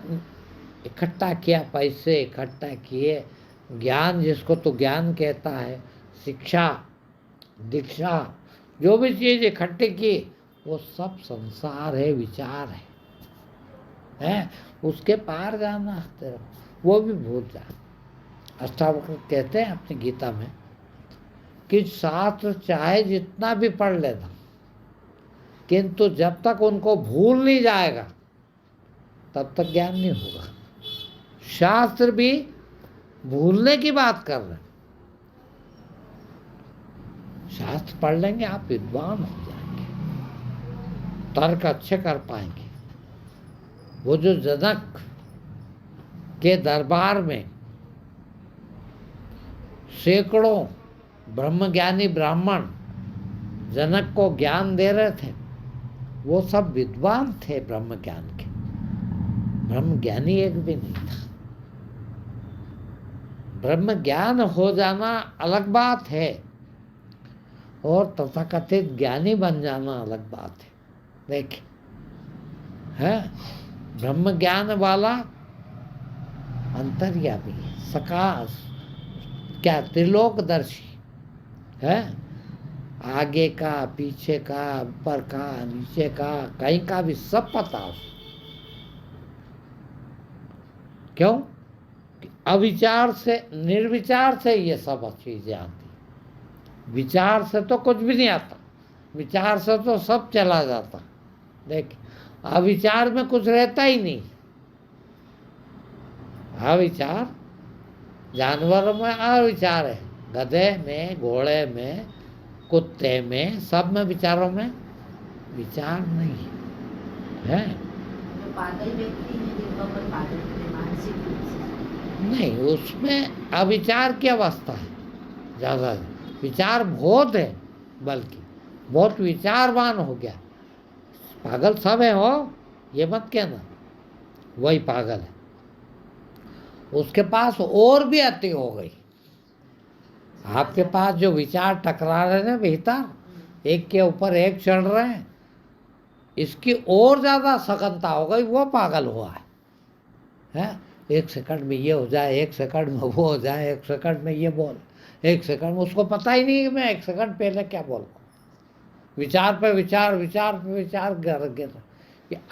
इकट्ठा किया, पैसे इकट्ठा किए, ज्ञान जिसको तू ज्ञान कहता है, शिक्षा दीक्षा, जो भी चीज इकट्ठी की, वो सब संसार है, विचार है? उसके पार जाना है तेरा, वो भी भूल जा। अष्टावक्र कहते हैं अपनी गीता में कि शास्त्र चाहे जितना भी पढ़ लेना, किंतु जब तक उनको भूल नहीं जाएगा तब तक ज्ञान नहीं होगा। शास्त्र भी भूलने की बात कर रहे हैं। शास्त्र पढ़ लेंगे, आप विद्वान हो जाएंगे, तर्क अच्छे कर पाएंगे। वो जो जनक के दरबार में सैकड़ों ब्रह्मज्ञानी ब्राह्मण जनक को ज्ञान दे रहे थे, वो सब विद्वान थे ब्रह्म ज्ञान के, ब्रह्म ज्ञानी एक भी नहीं था। ब्रह्म ज्ञान हो जाना अलग बात है और तथाकथित ज्ञानी बन जाना अलग बात है। देखिए, है ब्रह्म ज्ञान वाला अंतर्यामी है, सकाश, क्या त्रिलोकदर्शी है, आगे का, पीछे का, ऊपर का, नीचे का, कहीं का भी सब पता हो। क्यों? अविचार से, निर्विचार से ये सब चीजें आती। विचार से तो कुछ भी नहीं आता, विचार से तो सब चला जाता। देखिए, अविचार में कुछ रहता ही नहीं। अविचार, जानवरों में अविचार है, गधे में, घोड़े में, कुत्ते में, सब में विचारों में विचार नहीं है। जो पागल व्यक्ति हैं जिनका ऊपर पागल होते मानसिक रूप से, नहीं, उसमें अविचार की अवस्था है ज़्यादा। विचार बहुत है, बल्कि बहुत विचारवान हो गया। पागल सब है हो, ये मत कहना, वही पागल है। उसके पास और भी अति हो गई। आपके पास जो विचार टकरा रहे हैं भीतर, एक के ऊपर एक चढ़ रहे हैं, इसकी और ज़्यादा सघनता हो गई, वो पागल हुआ है? 1 सेकंड में ये हो जाए, 1 सेकंड में वो हो जाए, 1 सेकंड में ये बोल, 1 सेकंड में उसको पता ही नहीं कि मैं 1 सेकंड पहले क्या बोल रहा हूँ। विचार पे विचार, विचार पे विचार गिर गिर।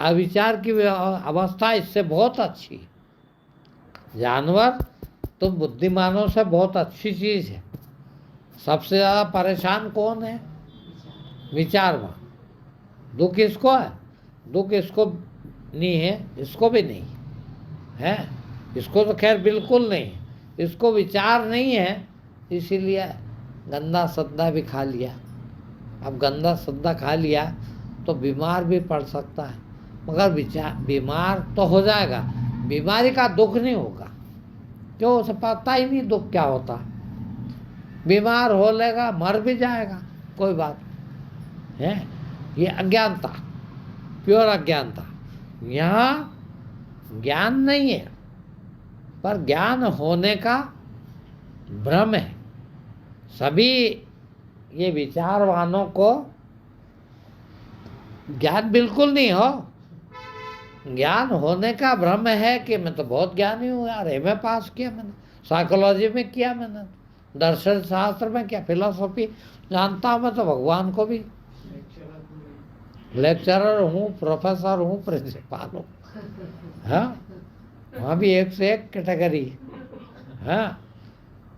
अविचार की अवस्था इससे बहुत अच्छी है। जानवर तो बुद्धिमानों से बहुत अच्छी चीज़ है। सबसे ज़्यादा परेशान कौन है? विचारवान। दुख इसको है? दुख इसको नहीं है, इसको भी नहीं है, इसको तो खैर बिल्कुल नहीं है। इसको विचार नहीं है, इसीलिए गंदा सद्दा भी खा लिया। अब गंदा सद्दा खा लिया तो बीमार भी पड़ सकता है, मगर विचार बीमार तो हो जाएगा, बीमारी का दुख नहीं होगा। क्यों? उसे पता ही नहीं दुख क्या होता। बीमार हो लेगा, मर भी जाएगा, कोई बात है। ये अज्ञानता, प्योर अज्ञानता। यहाँ ज्ञान नहीं है, पर ज्ञान होने का भ्रम है। सभी ये विचारवानों को ज्ञान बिल्कुल नहीं हो, ज्ञान होने का भ्रम है कि मैं तो बहुत ज्ञानी हूँ यार, एमए पास किया मैंने, साइकोलॉजी में किया मैंने, दर्शन शास्त्र में क्या, फिलोसफी जानता हूँ मैं तो भगवान को भी। लेक्चरर हूँ, प्रोफेसर हूँ, प्रिंसिपल हूँ। हाँ, वहाँ भी एक से एक कैटेगरी। हाँ,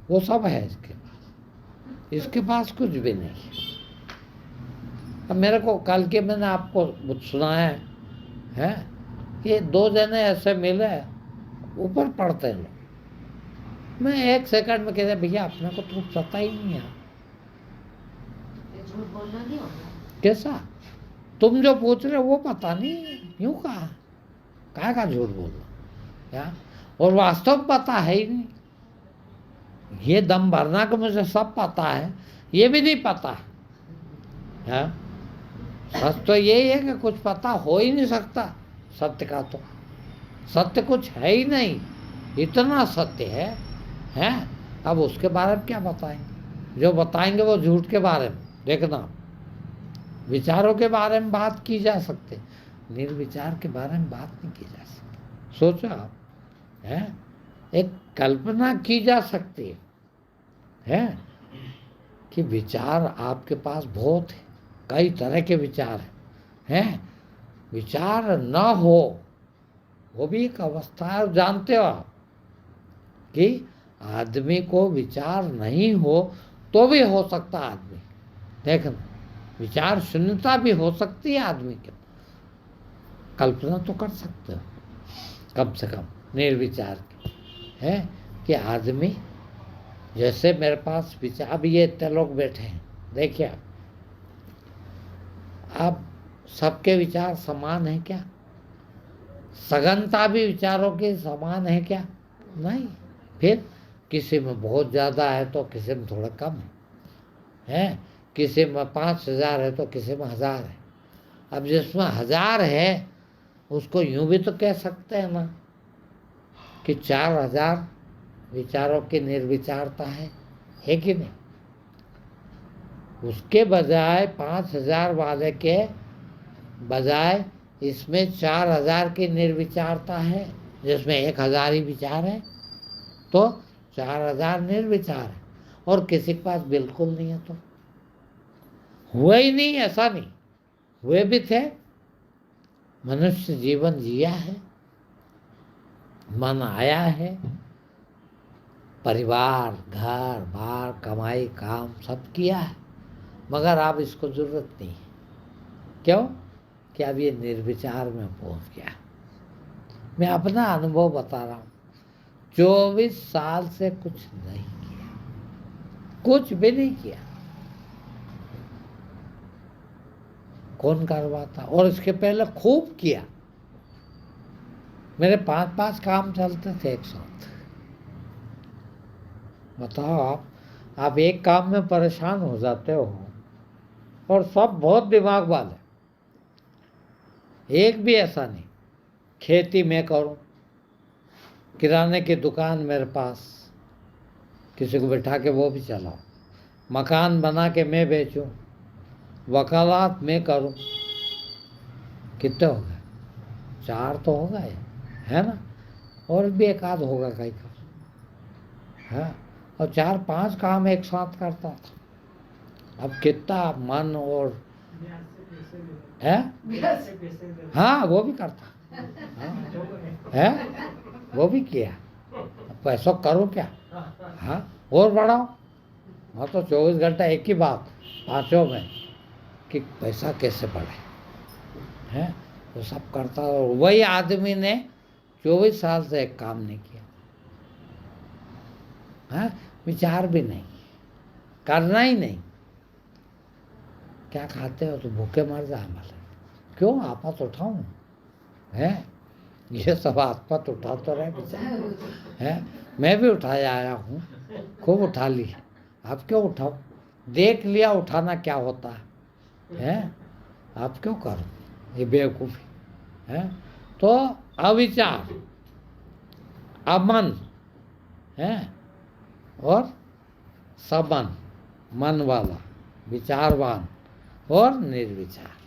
वो सब है इसके पास, इसके पास कुछ भी नहीं। अब मेरे को कल के मैंने आपको सुनाया है कि 2 जने ऐसे मिले, ऊपर पढ़ते लोग। मैं 1 सेकंड में कहते भैया अपने को तो पता ही नहीं है। ये झूठ बोलना नहीं होगा। कैसा? तुम जो पूछ रहे हो वो पता नहीं, यूं कहा का झूठ बोल रहा क्या? और वास्तव में पता है ही नहीं। ये दम भरना कि मुझे सब पता है, ये भी नहीं पता है। सच तो यही है कि कुछ पता हो ही नहीं सकता सत्य का। तो सत्य कुछ है ही नहीं, इतना सत्य है। अब उसके बारे में क्या बताएंगे? जो बताएंगे वो झूठ के बारे में। देखना, विचारों के बारे में बात की जा सकती, निर्विचार के बारे में बात नहीं की जा सकती। सोचो आप, है एक कल्पना की जा सकती है कि विचार आपके पास बहुत है, कई तरह के विचार हैं। विचार न हो वो भी एक अवस्था है। और जानते हो आप कि आदमी को विचार नहीं हो तो भी हो सकता आदमी। देखना, विचार शून्यता भी हो सकती है आदमी के। कल्पना तो कर सकते हो कम से कम निर्विचार की, है कि आदमी जैसे मेरे पास विचार, अब ये इतने लोग बैठे हैं, देखिए आप सबके विचार समान है क्या? सघनता भी विचारों की समान है क्या? नहीं। फिर किसी में बहुत ज़्यादा है तो किसी में थोड़ा कम है। किसी में 5000 है तो किसी में 1000 है। अब जिसमें 1000 है उसको यूं भी तो कह सकते हैं ना कि 4000 विचारों की निर्विचारता है कि नहीं? उसके बजाय 5000 वाले के बजाय इसमें 4000 की निर्विचारता है, जिसमें 1000 ही विचार है, तो 4000 निर्विचार है। और किसी के पास बिल्कुल नहीं है तो हुआ ही नहीं, ऐसा नहीं। हुए भी थे, मनुष्य जीवन जिया है, मन आया है, परिवार, घर बार, कमाई, काम सब किया है, मगर अब इसको जरूरत नहीं है। क्यों? कि अब ये निर्विचार में पहुंच गया। मैं अपना अनुभव बता रहा हूँ, 24 साल से कुछ नहीं किया, कुछ भी नहीं किया। कौन करवाता? और इसके पहले खूब किया। मेरे 5-5 काम चलते थे एक साथ। बताओ आप एक काम में परेशान हो जाते हो, और सब बहुत दिमाग वाले, एक भी ऐसा नहीं। खेती मैं करूं, किराने की दुकान मेरे पास, किसी को बिठा के वो भी चलाऊं, मकान बना के मैं बेचूं, वकालत मैं करूं। कितने हो गए? 4 तो हो गए, है ना? और भी एक आध होगा कहीं का, है? और 4-5 काम एक साथ करता था। अब कितना मन और है, हाँ वो भी करता, है वो भी किया। पैसों करो क्या, हाँ और बढ़ाओ। हाँ तो 24 घंटा एक ही बात, 5 में कि पैसा कैसे बढ़े, है तो सब करता। और वही आदमी ने 24 साल से एक काम नहीं किया, है विचार भी नहीं, करना ही नहीं। क्या खाते हो तो भूखे मर जा, मतलब क्यों आपत उठाऊं, है ये सब आपत उठा तो रहे बेचारे, है मैं भी उठाया आया हूँ, खूब उठा ली। आप क्यों उठाओ? देख लिया उठाना क्या होता है, आप क्यों करो ये बेवकूफ़ी, है? तो अविचार, अमन, है और सबन, मन वाला, विचारवान और निर्विचार,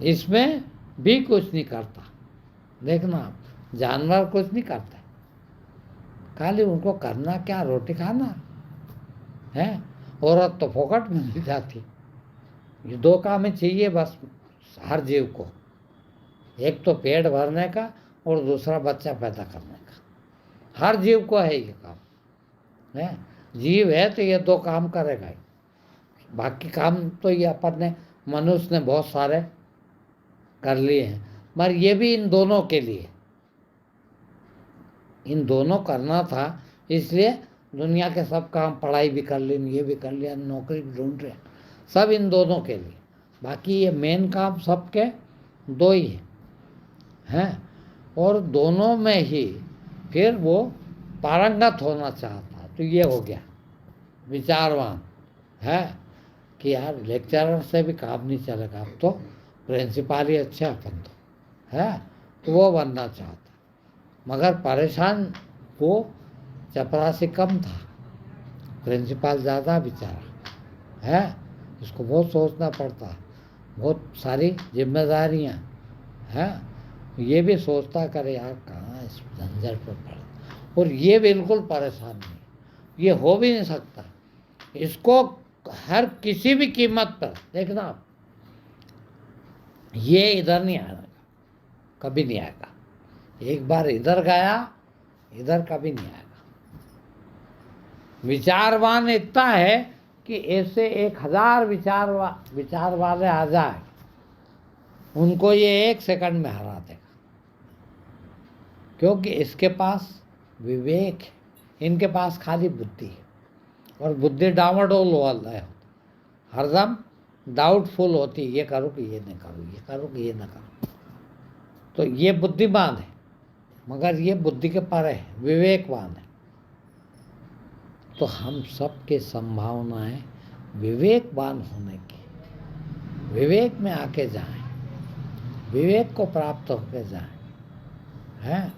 इसमें भी कुछ नहीं करता। देखना आप, जानवर कुछ नहीं करते, खाली उनको करना क्या, रोटी खाना है। औरत तो फोकट में मिल जाती। ये 2 काम ही चाहिए बस हर जीव को, एक तो पेट भरने का और दूसरा बच्चा पैदा करने का। हर जीव को है ये काम है। जीव है तो ये 2 काम करेगा ही। बाकी काम तो ये अपन ने, मनुष्य ने बहुत सारे कर लिए हैं, मगर ये भी इन दोनों के लिए, इन दोनों करना था। इसलिए दुनिया के सब काम, पढ़ाई भी कर ली, ये भी कर लिया, नौकरी भी ढूंढ रहे, सब इन दोनों के लिए। बाकी ये मेन काम सबके 2 ही हैं। और दोनों में ही फिर वो पारंगत होना चाहता। तो ये हो गया विचारवान है कि यार लेक्चरर से भी काम नहीं चलेगा, अब तो प्रिंसिपल ही अच्छे अपन तो है, तो वो बनना चाहता। मगर परेशान वो चपरासी कम था, प्रिंसिपल ज़्यादा बेचारा है। इसको बहुत सोचना पड़ता, बहुत सारी जिम्मेदारियाँ हैं। ये भी सोचता करे यार कहाँ इस झंझट पर पड़ा। और ये बिल्कुल परेशान नहीं, ये हो भी नहीं सकता। इसको हर किसी भी कीमत पर देखना आप, ये इधर नहीं आएगा, कभी नहीं आएगा। एक बार इधर गया, इधर कभी नहीं आएगा। विचारवान इतना है कि ऐसे 1000 विचार वाले आ जाए, उनको ये 1 सेकंड में हरा देगा। क्योंकि इसके पास विवेक है, इनके पास खाली बुद्धि है। और बुद्धि डामाडोल वाला है, हरदम डाउटफुल होती है, ये करो कि ये नहीं करो, ये करो कि ये ना करो। तो ये बुद्धिमान है, मगर ये बुद्धि के परे है, विवेकवान है। तो हम सब के संभावनाएं विवेकवान होने की, विवेक में आके जाएं, विवेक को प्राप्त होके जाएं। हैं,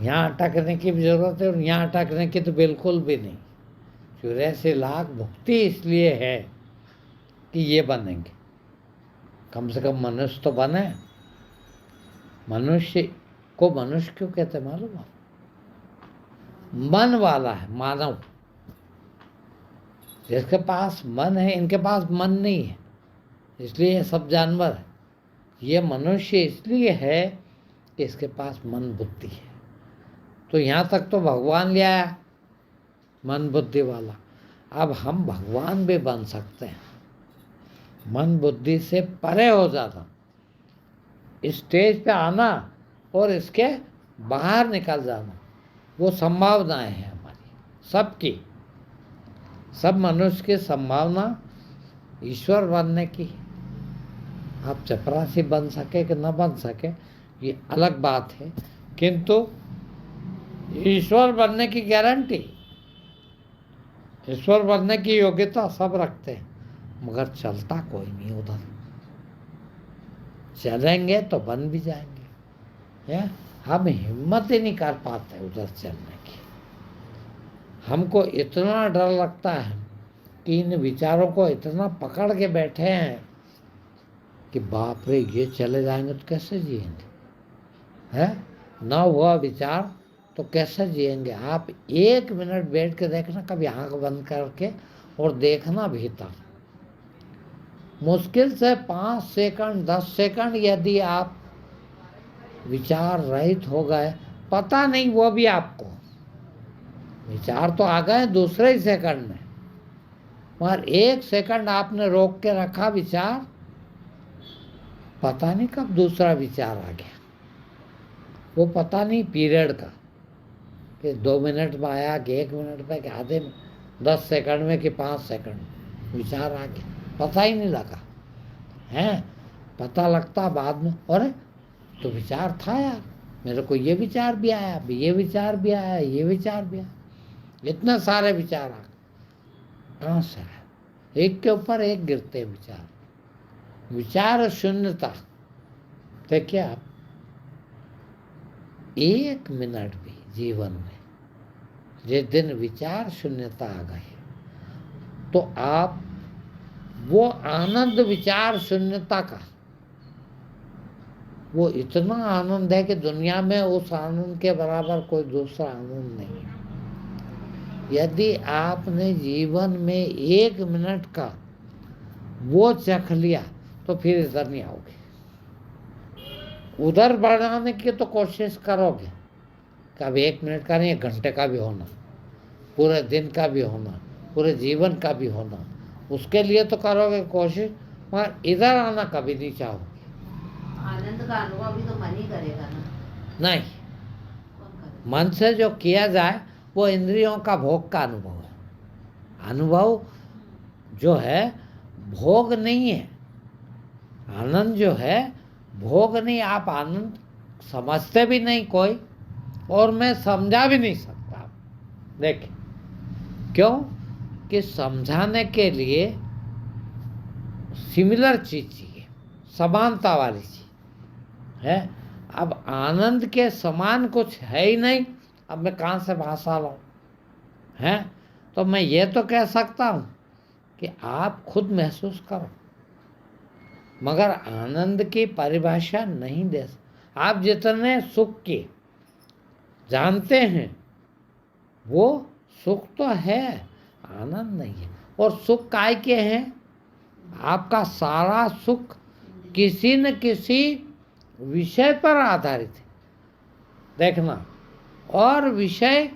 यहाँ अटकने की भी जरूरत है, और यहाँ अटकने की तो बिल्कुल भी नहीं। 84 लाख भुक्ति इसलिए है कि ये बनेंगे, कम से कम मनुष्य तो बने। मनुष्य को मनुष्य क्यों कहते मालूम है? मन वाला है, मानव। जिसके पास मन है, इनके पास मन नहीं है, इसलिए ये सब जानवर है। ये मनुष्य इसलिए है कि इसके पास मन बुद्धि है। तो यहाँ तक तो भगवान ले आया, मन बुद्धि वाला। अब हम भगवान भी बन सकते हैं, मन बुद्धि से परे हो जाना, स्टेज पे आना और इसके बाहर निकल जाना। वो संभावनाएं हैं हमारी सबकी, सब मनुष्य की संभावना ईश्वर बनने की। आप चपरासी बन सके कि न बन सके ये अलग बात है, किंतु ईश्वर बनने की गारंटी, ईश्वर बनने की योग्यता सब रखते हैं, मगर चलता कोई नहीं उधर। चलेंगे तो बन भी जाएंगे, या हम हिम्मत ही नहीं कर पाते उधर चलने की। हमको इतना डर लगता है कि इन विचारों को इतना पकड़ के बैठे हैं कि बाप रे, ये चले जाएंगे तो कैसे जिएंगे, है ना? हुआ विचार तो कैसे जिएंगे? आप 1 मिनट बैठ के देखना, कभी आंख बंद करके, और देखना भीतर। मुश्किल से 5 सेकंड 10 सेकंड यदि आप विचार रहित हो गए, पता नहीं वो भी आपको, विचार तो आ गए दूसरे ही सेकंड में, मगर 1 सेकंड आपने रोक के रखा विचार, पता नहीं कब दूसरा विचार आ गया। वो पता नहीं पीरियड का, कि 2 मिनट में आया कि 1 मिनट में कि आधे में, 10 सेकंड में कि 5 सेकंड विचार आ गया, पता ही नहीं लगा है। पता लगता बाद में, अरे तो विचार था यार, मेरे को ये विचार भी आया, ये विचार भी आया, ये विचार भी आया, इतने सारे विचार आ गए, कहाँ से आया? एक के ऊपर एक गिरते विचार, विचार शून्यता। देखिए आप, 1 मिनट भी जीवन में जिस दिन विचार शून्यता आ गई, तो आप वो आनंद विचार शून्यता का, वो इतना आनंद है कि दुनिया में उस आनंद के बराबर कोई दूसरा आनंद नहीं है। यदि आपने जीवन में 1 मिनट का वो चख लिया तो फिर इधर नहीं आओगे। उधर बढ़ाने की तो कोशिश करोगे, कभी 1 मिनट का नहीं, 1 घंटे का भी होना, पूरे दिन का भी होना, पूरे जीवन का भी होना, उसके लिए तो करोगे कोशिश, मगर इधर आना कभी नहीं चाहोगे। आनंद का अनुभव भी तो मन ही करेगा ना। नहीं, कौन करेगा? मन से जो किया जाए वो इंद्रियों का भोग का अनुभव है। अनुभव जो है भोग नहीं है। आनंद जो है भोग नहीं। आप आनंद समझते भी नहीं कोई, और मैं समझा भी नहीं सकता। देखिए, क्यों कि समझाने के लिए सिमिलर चीज चाहिए, समानता वाली चीज है। अब आनंद के समान कुछ है ही नहीं, अब मैं कहाँ से भाषा लाऊं? है तो मैं ये तो कह सकता हूं कि आप खुद महसूस करो, मगर आनंद की परिभाषा नहीं दे सकते। आप जितने सुख के जानते हैं वो सुख तो है, आनंद नहीं है। और सुख काय के हैं? आपका सारा सुख किसी न किसी विषय पर आधारित है। देखना, और विषय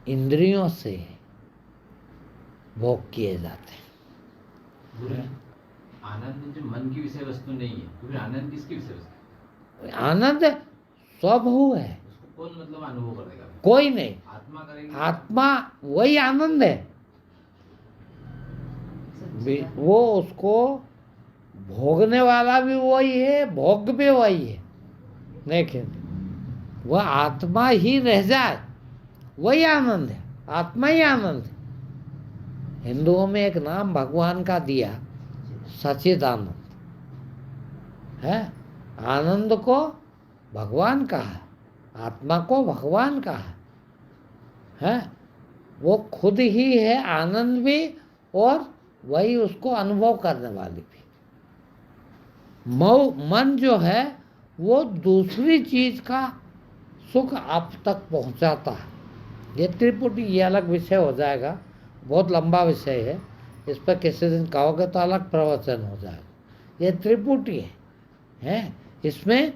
इंद्रियों से भोग किए जाते हैं। गुरु, आनंद जो मन की विषय वस्तु नहीं है, तो फिर आनंद किसकी विषय वस्तु है? आनंद स्वभाव है, उसको कौन मतलब अनुभव करेगा? कोई नहीं। आत्मा करेगी। आत्मा वही आनंद है, वो उसको भोगने वाला भी वही है, भोग भी वही है। देखिए, वह आत्मा ही रह जाए वही आनंद है, आत्मा ही आनंद है। हिंदुओं में एक नाम भगवान का दिया, सच्चिदानंद है। आनंद को भगवान का है, आत्मा को भगवान का है। वो खुद ही है आनंद भी, और वही उसको अनुभव करने वाली भी। मन जो है वो दूसरी चीज का सुख आप तक पहुंचाता है। ये त्रिपुटी, ये अलग विषय हो जाएगा, बहुत लंबा विषय है, इस पर किसी दिन कहोगे तो अलग प्रवचन हो जाएगा। ये त्रिपुटी है। इसमें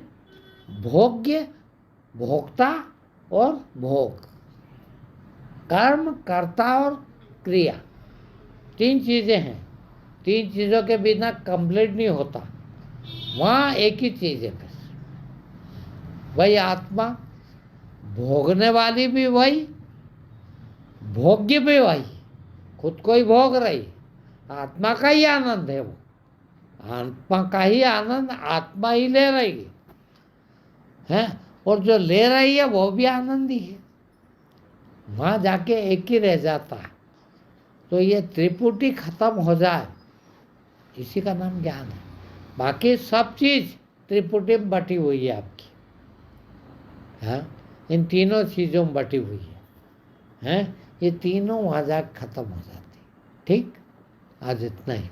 भोग्य, भोक्ता और भोग, कर्म, कर्ता और क्रिया, 3 चीजें हैं। 3 चीजों के बिना कंप्लीट नहीं होता। वहाँ एक ही चीज है बस, वही आत्मा, भोगने वाली भी वही, भोग्य भी वही, खुद को ही भोग रही। आत्मा का ही आनंद है वो, आत्मा का ही आनंद आत्मा ही ले रही है, और जो ले रही है वो भी आनंद ही है। वहाँ जाके एक ही रह जाता है। तो ये त्रिपुटी खत्म हो जाए, इसी का नाम ज्ञान है। बाकी सब चीज त्रिपुटी में बटी हुई है आपकी, हाँ, इन तीनों चीजों में बटी हुई है, हैं? ये तीनों वहाँ जाकर खत्म हो जाती। ठीक, आज इतना ही।